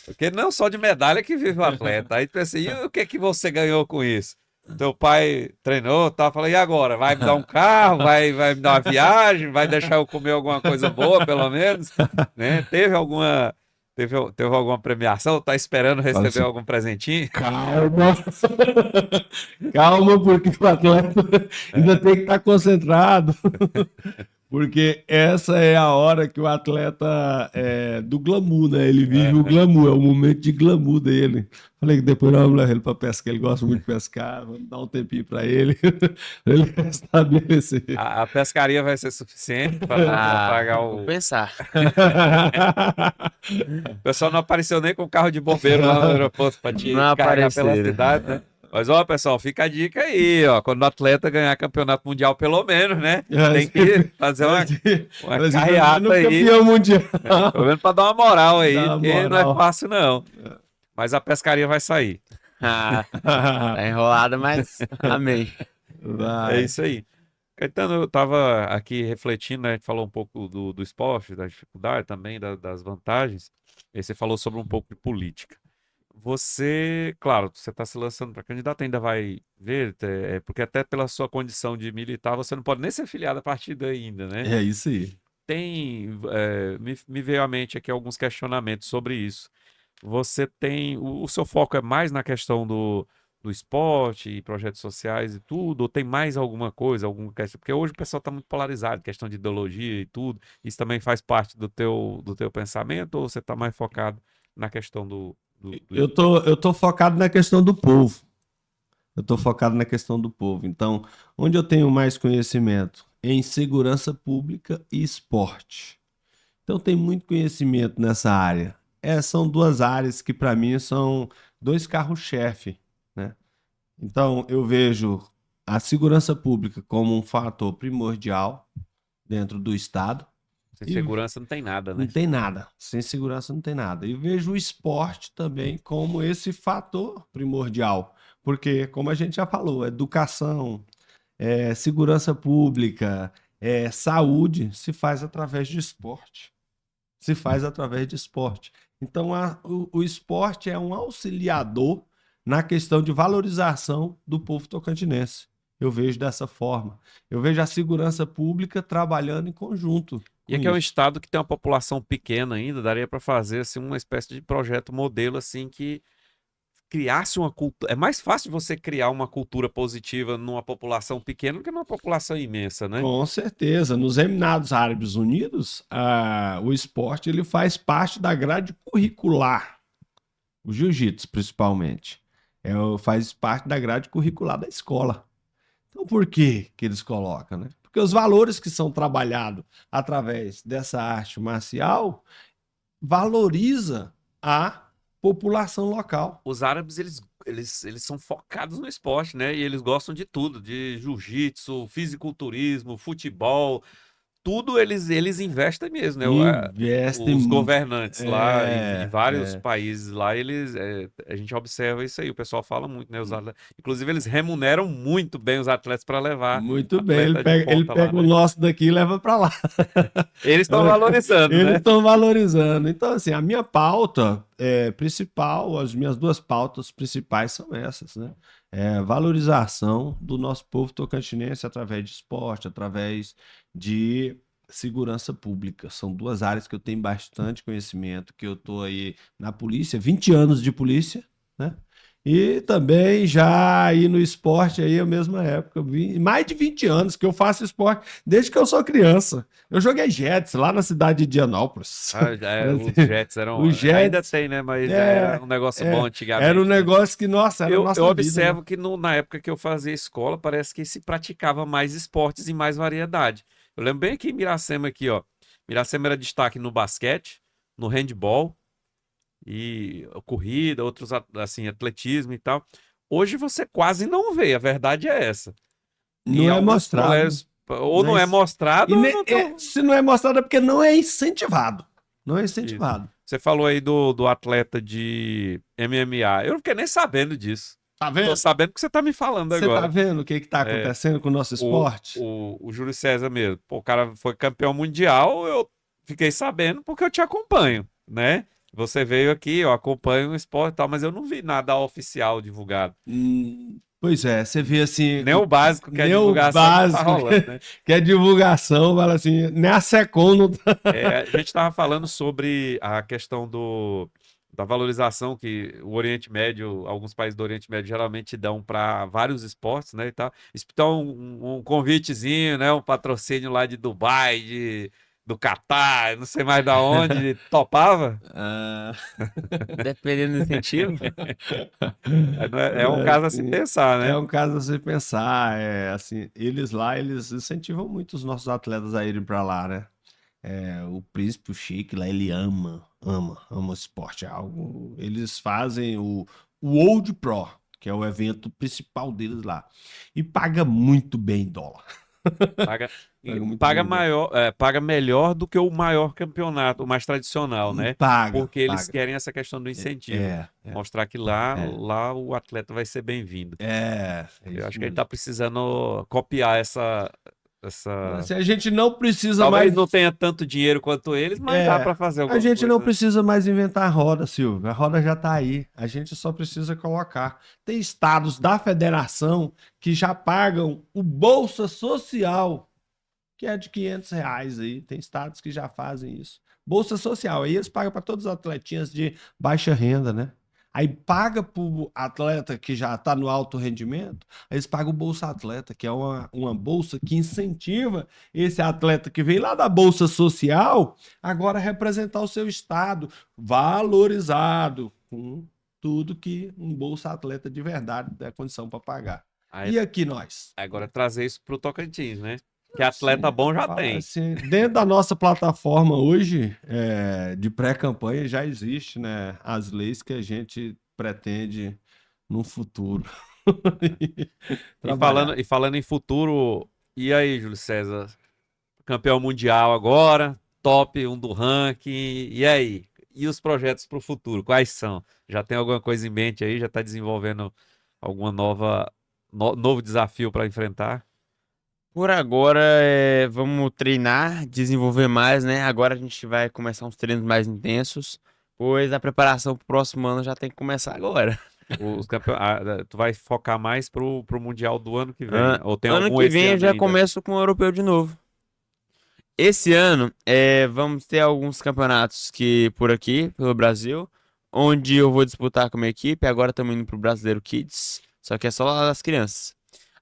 Porque não só de medalha que vive o atleta. Aí tu pensa, e o que que você ganhou com isso? Teu pai treinou, tá? Falei, e agora? Vai me dar um carro? Vai me dar uma viagem? Vai deixar eu comer alguma coisa boa, pelo menos? Né? Teve alguma premiação? Tá esperando receber assim, algum presentinho? calma. Calma, porque o atleta ainda tem que estar concentrado. Porque essa é a hora que o atleta é do glamour, né? Ele vive o glamour, é o momento de glamour dele. Falei que depois nós vamos levar ele para pescar, ele gosta muito de pescar, vamos dar um tempinho para ele, pra ele estabelecer. A pescaria vai ser suficiente para pagar Vou o. pensar. O pessoal não apareceu nem com carro de bombeiro lá no aeroporto para te Não carregar pela apareceram. cidade, né? Mas, ó, pessoal, fica a dica aí, ó. Quando o atleta ganhar campeonato mundial, pelo menos, né? Tem que fazer uma carreata aí. Campeão mundial. Pelo menos para dar uma moral aí, Dá uma porque não é moral. fácil, não. Mas a pescaria vai sair. Tá enrolada, mas amei. Vai. É isso aí. Caetano, eu estava aqui refletindo, né? A gente falou um pouco do esporte, da dificuldade também, das vantagens. E você falou sobre um pouco de política. Você, claro, você está se lançando para candidato, ainda vai ver, porque até pela sua condição de militar, você não pode nem ser filiado a partido ainda, né? É isso aí. Me veio à mente aqui alguns questionamentos sobre isso. Você tem, o seu foco é mais na questão do esporte e projetos sociais e tudo, ou tem mais alguma coisa, alguma questão? Porque hoje o pessoal está muito polarizado, questão de ideologia e tudo. Isso também faz parte do teu pensamento, ou você está mais focado na questão do Eu tô focado na questão do povo. Eu tô focado na questão do povo. Então, onde eu tenho mais conhecimento? Em segurança pública e esporte. Então, tem muito conhecimento nessa área. São duas áreas que, para mim, são dois carros-chefe, né? Então, eu vejo a segurança pública como um fator primordial dentro do Estado. Sem E segurança não tem nada, né? não tem nada. Sem segurança não tem nada. E vejo o esporte também como esse fator primordial. Porque, como a gente já falou, educação, segurança pública, saúde se faz através de esporte. Se faz através de esporte. Então, o esporte é um auxiliador na questão de valorização do povo tocantinense. Eu vejo dessa forma. Eu vejo a segurança pública trabalhando em conjunto. E aqui é um estado que tem uma população pequena ainda, daria para fazer assim uma espécie de projeto modelo assim que criasse uma cultura. É mais fácil você criar uma cultura positiva numa população pequena do que numa população imensa, né? Com certeza. Nos Emirados Árabes Unidos, o esporte ele faz parte da grade curricular. O jiu-jitsu, principalmente. Faz parte da grade curricular da escola. Então, por que eles colocam, né? Porque os valores que são trabalhados através dessa arte marcial valoriza a população local. Os árabes, eles são focados no esporte, né? E eles gostam de tudo, de jiu-jitsu, fisiculturismo, futebol, tudo eles investem mesmo, né? Investem Os muito. governantes lá em vários É. países lá, a gente observa isso aí, o pessoal fala muito, né? Inclusive, eles remuneram muito bem os atletas para levar. Muito bem, atleta de ele ponta lá, pega o né? nosso daqui e leva para lá. Eles estão valorizando, Eles né? estão valorizando. Então, assim, a minha pauta principal, as minhas duas pautas principais são essas, né? Valorização do nosso povo tocantinense através de esporte, através de segurança pública. São duas áreas que eu tenho bastante conhecimento, que eu tô aí na polícia, 20 anos de polícia, né? E também já aí no esporte aí a mesma época, mais de 20 anos que eu faço esporte, desde que eu sou criança. Eu joguei Jets lá na cidade de Indianópolis. Os Jets eram. Os Jets, ainda tem, né? Mas era um negócio bom antigamente. Era um negócio que, nossa, era a nossa eu vida, observo né? que na época que eu fazia escola, parece que se praticava mais esportes e mais variedade. Eu lembro bem aqui em Miracema, aqui, ó. Miracema era destaque no basquete, no handball, e corrida, outros assim, atletismo e tal. Hoje você quase não vê, a verdade é essa. Em Não é alguns mostrado. colégios, ou não é mostrado, E ou nem- não tem. se não é mostrado é porque não é incentivado. Não é Isso. incentivado. Você falou aí do atleta de MMA. Eu não fiquei nem sabendo disso. Tá Tô vendo? sabendo que você tá me falando Você tá agora. vendo o que tá É, acontecendo com o nosso o, esporte? o Júlio César mesmo. Pô, o cara foi campeão mundial, eu fiquei sabendo porque eu te acompanho, né? Você veio aqui, eu acompanho o esporte e tal, mas eu não vi nada oficial divulgado. Pois é, você vê assim, Nem o básico que é nem o divulgação não tá básico rolando, né? que é divulgação, fala assim, nem a Secom não tá. A gente estava falando sobre a questão da valorização que o Oriente Médio, alguns países do Oriente Médio geralmente dão para vários esportes, né, e tal. Então, um convitezinho, né, um patrocínio lá de Dubai, do Catar, não sei mais da onde, topava? Ah, Dependendo do incentivo. É um caso a se assim, pensar, é né? um caso a se pensar, assim, eles lá, eles incentivam muito os nossos atletas a irem para lá, né? O príncipe, o Sheik lá, ele ama o esporte, é algo, eles fazem o World Pro, que é o evento principal deles lá, e paga muito bem em dólar. Paga, Paga muito paga bem em dólar. maior, paga melhor do que o maior campeonato, o mais tradicional, né? Paga, Porque eles paga. querem essa questão do incentivo. É, é, Mostrar que lá, é, lá o atleta vai ser bem-vindo. é Eu isso acho que a gente mesmo. tá precisando copiar essa. Assim, a gente não precisa Talvez mais. não tenha tanto dinheiro quanto eles, mas dá para fazer A alguma gente não coisa, né? precisa mais inventar a roda, Silvio. A roda já está aí. A gente só precisa colocar. Tem estados da federação que já pagam o Bolsa Social, que é de R$ 500 aí. Tem estados que já fazem isso. Bolsa Social. Aí eles pagam para todos os atletinhas de baixa renda, né? Aí paga para o atleta que já está no alto rendimento, aí eles pagam o Bolsa Atleta, que é uma bolsa que incentiva esse atleta que veio lá da Bolsa Social agora representar o seu estado valorizado com tudo que um Bolsa Atleta de verdade tem condição para pagar. Aí, E aqui nós? agora trazer isso pro Tocantins, né? Que atleta bom já tem. Assim, dentro da nossa plataforma hoje, de pré-campanha, já existe, né, as leis que a gente pretende no futuro E falando, trabalhar. e falando em futuro, e aí, Júlio César? Campeão mundial agora, top um do ranking, e aí? E os projetos para o futuro, quais são? Já tem alguma coisa em mente aí? Já está desenvolvendo alguma novo desafio para enfrentar? Por agora, vamos treinar, desenvolver mais, né? Agora a gente vai começar uns treinos mais intensos, pois a preparação pro próximo ano já tem que começar agora. Tu vai focar mais pro Mundial do ano que vem? Ou tem Ano algum que esse vem eu ano já ainda? começo com o europeu de novo. Esse ano, vamos ter alguns campeonatos que por aqui, pelo Brasil, onde eu vou disputar com a minha equipe. Agora estamos indo pro Brasileiro Kids, só que é só lá das crianças.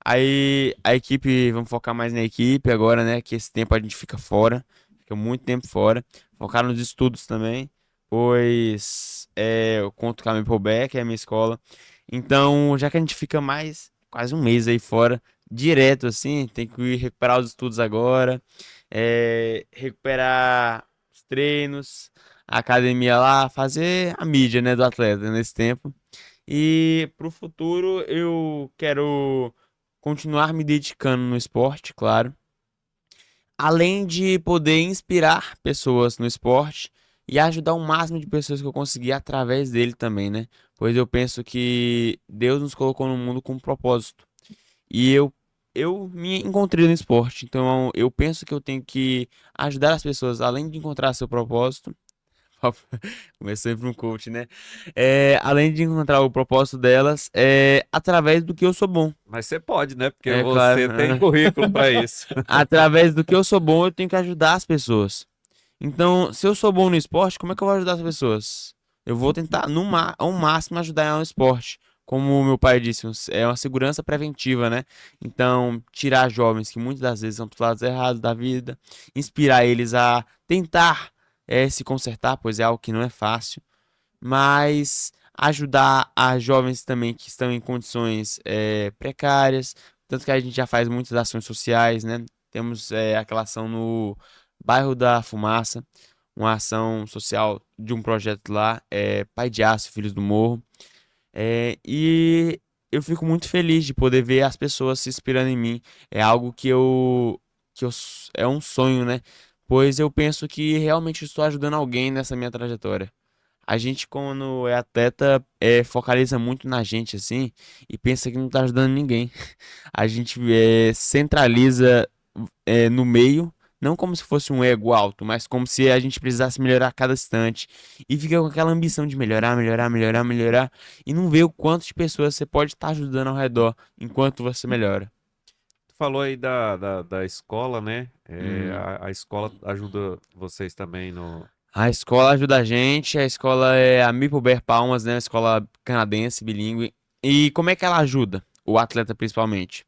Aí a equipe, vamos focar mais na equipe agora, né? Que esse tempo a gente fica fora, fica muito tempo fora. Focar nos estudos também, pois eu conto com a Mapleback, é a minha escola. Então, já que a gente fica mais, quase um mês aí fora, direto assim, tem que ir recuperar os estudos agora, recuperar os treinos, a academia lá, fazer a mídia, né, do atleta nesse tempo. E pro futuro eu quero continuar me dedicando no esporte, claro. Além de poder inspirar pessoas no esporte e ajudar o máximo de pessoas que eu conseguir através dele também, né? Pois eu penso que Deus nos colocou no mundo com um propósito. E eu me encontrei no esporte. Então eu penso que eu tenho que ajudar as pessoas, além de encontrar seu propósito. Começou sempre um coach, né? Além de encontrar o propósito delas, através do que eu sou bom. Mas você pode, né? Porque É claro. você tem currículo para isso. Através do que eu sou bom, eu tenho que ajudar as pessoas. Então, se eu sou bom no esporte, como é que eu vou ajudar as pessoas? Eu vou tentar, ao máximo, ajudar ela no esporte. Como o meu pai disse, é uma segurança preventiva, né? Então, tirar jovens que muitas das vezes são para os lados errados da vida, inspirar eles a tentar se consertar, pois é algo que não é fácil, mas ajudar a jovens também que estão em condições precárias, tanto que a gente já faz muitas ações sociais, né? Temos aquela ação no bairro da Fumaça, uma ação social de um projeto lá, Pai de Aço, Filhos do Morro. E eu fico muito feliz de poder ver as pessoas se inspirando em mim. É algo é um sonho, né? Pois eu penso que realmente estou ajudando alguém nessa minha trajetória. A gente, quando é atleta, focaliza muito na gente, assim, e pensa que não tá ajudando ninguém. A gente centraliza no meio, não como se fosse um ego alto, mas como se a gente precisasse melhorar a cada instante. E fica com aquela ambição de melhorar, melhorar, melhorar, melhorar, e não vê o quanto de pessoas você pode estar ajudando ao redor enquanto você melhora. Tu falou aí da escola, né? Hum. A escola ajuda vocês também no. A escola ajuda a gente, a escola é a Maple Bear Palmas, né? A escola canadense, bilíngue. E como é que ela ajuda? O atleta principalmente.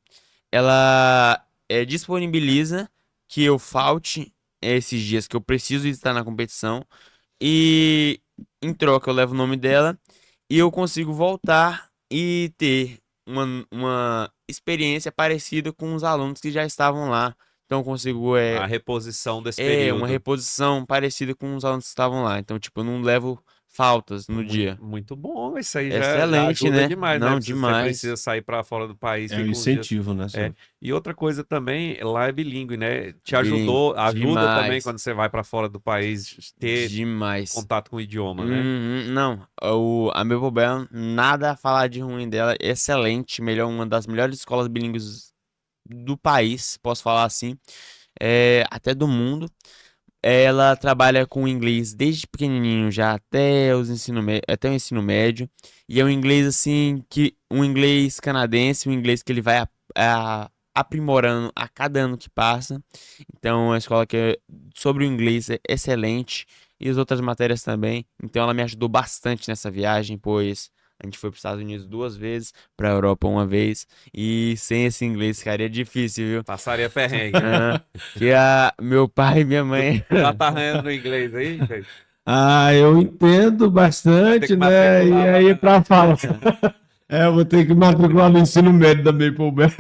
Ela disponibiliza que eu falte esses dias que eu preciso estar na competição e em troca eu levo o nome dela e eu consigo voltar e ter uma experiência parecida com os alunos que já estavam lá. Então eu consigo A reposição desse uma período. reposição parecida com os alunos que estavam lá. Então, tipo, eu não levo faltas no Muito, dia. muito bom, isso aí já Excelente, ajuda né? demais, né? Não, Você precisa demais. sair para fora do país, É um fica uns dias. incentivo, né, É. senhor? E outra coisa também, lá é bilíngue, né? Te Bilíngue. ajuda também Demais. quando você vai para fora do país ter Demais. contato com o idioma, né? Não, a Maple Bell, nada a falar de ruim dela. Excelente, uma das melhores escolas bilíngues do país, posso falar assim, até do mundo. Ela trabalha com inglês desde pequenininho já até o ensino médio. E é um inglês assim que um inglês canadense, um inglês que ele vai aprimorando a cada ano que passa. Então, é uma escola que sobre o inglês é excelente e as outras matérias também. Então, ela me ajudou bastante nessa viagem, pois a gente foi para os Estados Unidos 2 vezes, para a Europa uma vez, e sem esse inglês ficaria difícil, viu? Passaria perrengue, né? Aham. Que meu pai e minha mãe. Tu já tá arranhando no inglês aí, velho? Ah, eu entendo Vai ter bastante, que né? E matricular lá aí, na. pra falar. Eu vou ter que matricular no ensino médio da Maple Bear.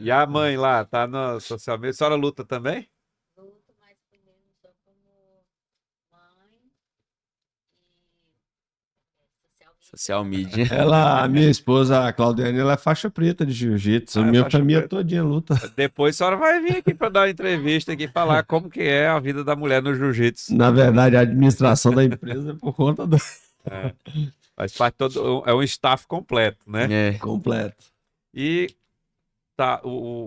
E a mãe lá, tá no social media. A senhora luta também? Luto, mas primeiro só como mãe e Social media. A minha esposa, a Claudiane, ela é faixa preta de jiu-jitsu. Ah, é Minha faixa família preta. todinha luta. Depois a senhora vai vir aqui para dar uma entrevista aqui, falar como que é a vida da mulher no jiu-jitsu. Na verdade, a administração da empresa é por conta do É, faz parte todo, é um staff completo, né? É. completo. E tá,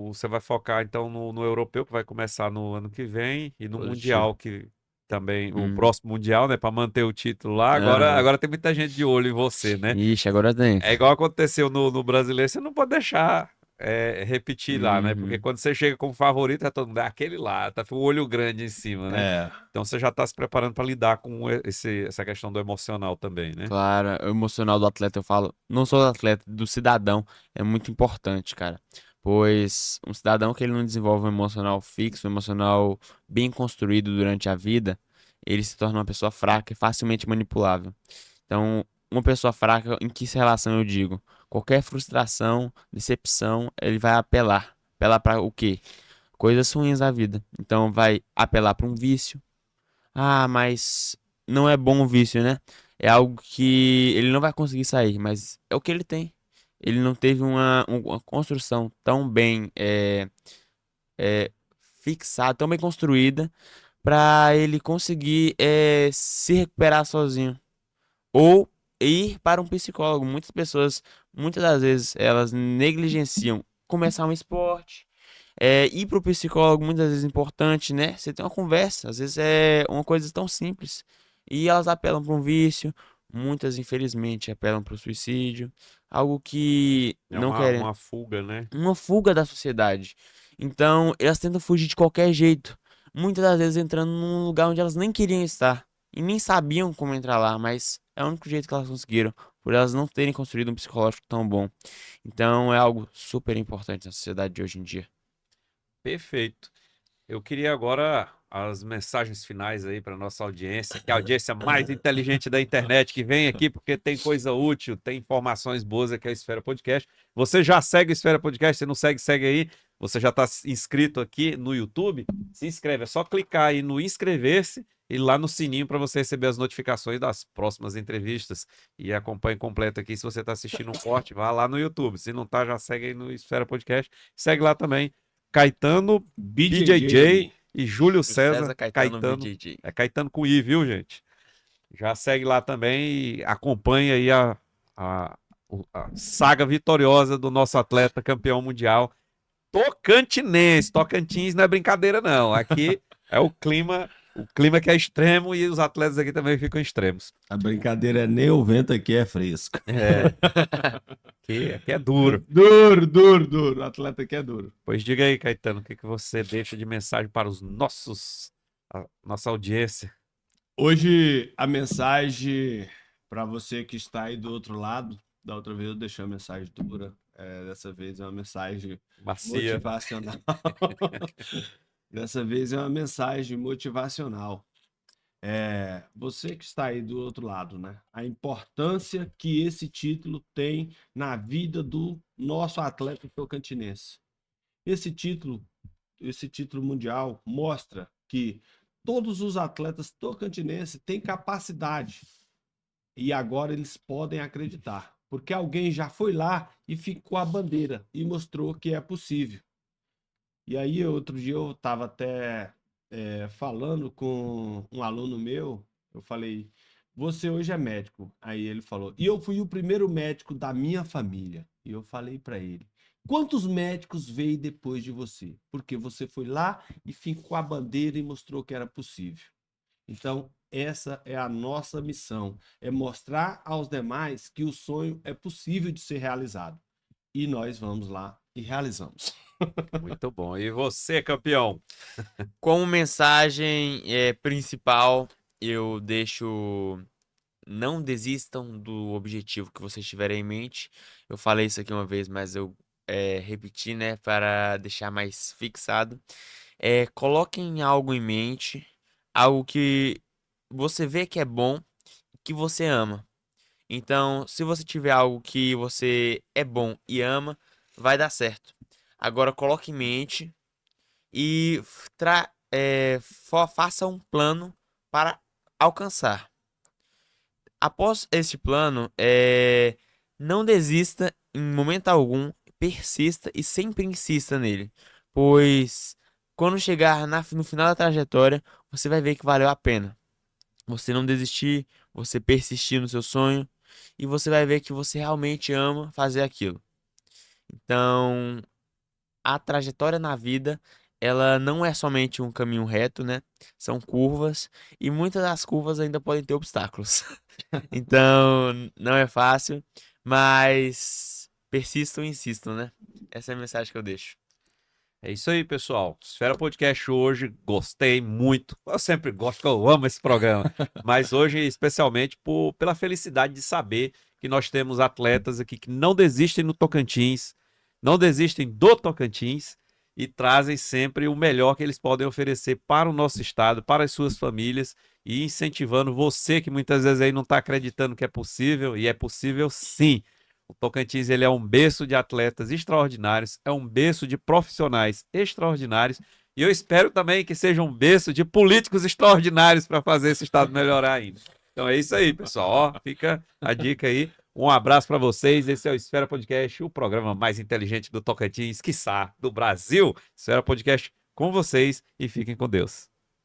você vai focar então no europeu, que vai começar no ano que vem, e no Positivo. mundial, que também, o Hum. próximo mundial, né, para manter o título lá. Aham. Agora tem muita gente de olho em você, né? Ixi, agora tem. É igual aconteceu no brasileiro, você não pode deixar repetir lá, né? Porque Uhum. quando você chega como favorito, é todo mundo, aquele lá, tá com o olho grande em cima, né? É. Então você já tá se preparando para lidar com essa questão do emocional também, né? Claro, o emocional do atleta, eu falo, não só do atleta, do cidadão, é muito importante, cara. Pois um cidadão que ele não desenvolve um emocional fixo, um emocional bem construído durante a vida, ele se torna uma pessoa fraca e facilmente manipulável. Então, uma pessoa fraca, em que relação eu digo? Qualquer frustração, decepção, ele vai apelar. Apelar para o quê? Coisas ruins da vida. Então, vai apelar para um vício. Ah, mas não é bom o vício, né? É algo que ele não vai conseguir sair, mas é o que ele tem. Ele não teve uma construção tão bem é, fixada, tão bem construída, para ele conseguir se recuperar sozinho. Ou ir para um psicólogo. Muitas pessoas, muitas das vezes, elas negligenciam começar um esporte. Ir para o psicólogo muitas vezes é importante, né? Você tem uma conversa, às vezes é uma coisa tão simples. E elas apelam para um vício, muitas infelizmente apelam para o suicídio, algo que É não querem, uma fuga, né? uma fuga da sociedade. Então, elas tentam fugir de qualquer jeito, muitas das vezes entrando num lugar onde elas nem queriam estar e nem sabiam como entrar lá, mas é o único jeito que elas conseguiram, por elas não terem construído um psicológico tão bom. Então, é algo super importante na sociedade de hoje em dia. Perfeito. Eu queria agora as mensagens finais aí para nossa audiência, que é a audiência mais inteligente da internet, que vem aqui porque tem coisa útil, tem informações boas aqui, é a Esfera Podcast. Você já segue a Esfera Podcast? Se não segue, segue aí. Você já está inscrito aqui no YouTube? Se inscreve, é só clicar aí no inscrever-se e lá no sininho para você receber as notificações das próximas entrevistas. E acompanhe completo aqui. Se você está assistindo um corte, vá lá no YouTube. Se não tá, já segue aí no Esfera Podcast. Segue lá também Caetano, BJJ e Júlio César Caetano Caetano. BJJ. É Caetano com I, viu, gente? Já segue lá também e acompanha aí a, a saga vitoriosa do nosso atleta campeão mundial tocantinense. Tocantins não é brincadeira, não. Aqui é o clima que é extremo e os atletas aqui também ficam extremos. A brincadeira é nem o vento aqui é fresco. Aqui é duro. Duro. O atleta aqui é duro. Pois diga aí, Caetano, o que você deixa de mensagem para nossa audiência? Hoje, a mensagem para você que está aí do outro lado, da outra vez eu deixei uma mensagem dura, dessa vez é uma mensagem Macia. motivacional. Dessa vez é uma mensagem motivacional. Você que está aí do outro lado, né? A importância que esse título tem na vida do nosso atleta tocantinense. Esse título mundial mostra que todos os atletas tocantinenses têm capacidade e agora eles podem acreditar, porque alguém já foi lá e ficou a bandeira e mostrou que é possível. E aí, outro dia eu estava até falando com um aluno meu, eu falei, você hoje é médico. Aí ele falou, e eu fui o primeiro médico da minha família. E eu falei para ele, quantos médicos veio depois de você? Porque você foi lá e ficou a bandeira e mostrou que era possível. Então, essa é a nossa missão, é mostrar aos demais que o sonho é possível de ser realizado. E nós vamos lá e realizamos. Muito bom. E você, campeão? Como mensagem principal, eu deixo: não desistam do objetivo que vocês tiverem em mente. Eu falei isso aqui uma vez, mas eu repeti, né, para deixar mais fixado. Coloquem algo em mente, algo que você vê que é bom, que você ama. Então, se você tiver algo que você é bom e ama, vai dar certo. Agora, coloque em mente e faça um plano para alcançar. Após esse plano, não desista em momento algum, persista e sempre insista nele, pois quando chegar no final da trajetória, você vai ver que valeu a pena. Você não desistir, você persistir no seu sonho e você vai ver que você realmente ama fazer aquilo. Então, a trajetória na vida, ela não é somente um caminho reto, né? São curvas e muitas das curvas ainda podem ter obstáculos. Então, não é fácil, mas persistam e insistam, né? Essa é a mensagem que eu deixo. É isso aí, pessoal. Esfera Podcast hoje, gostei muito. Eu sempre gosto, eu amo esse programa. Mas hoje, especialmente, pela felicidade de saber que nós temos atletas aqui que não desistem no Tocantins, não desistem do Tocantins e trazem sempre o melhor que eles podem oferecer para o nosso estado, para as suas famílias e incentivando você que muitas vezes aí não está acreditando que é possível, e é possível sim. O Tocantins ele é um berço de atletas extraordinários, é um berço de profissionais extraordinários e eu espero também que seja um berço de políticos extraordinários para fazer esse estado melhorar ainda. Então é isso aí, pessoal. Ó, fica a dica aí. Um abraço para vocês. Esse é o Esfera Podcast, o programa mais inteligente do Tocantins, quiçá, do Brasil. Esfera Podcast com vocês e fiquem com Deus.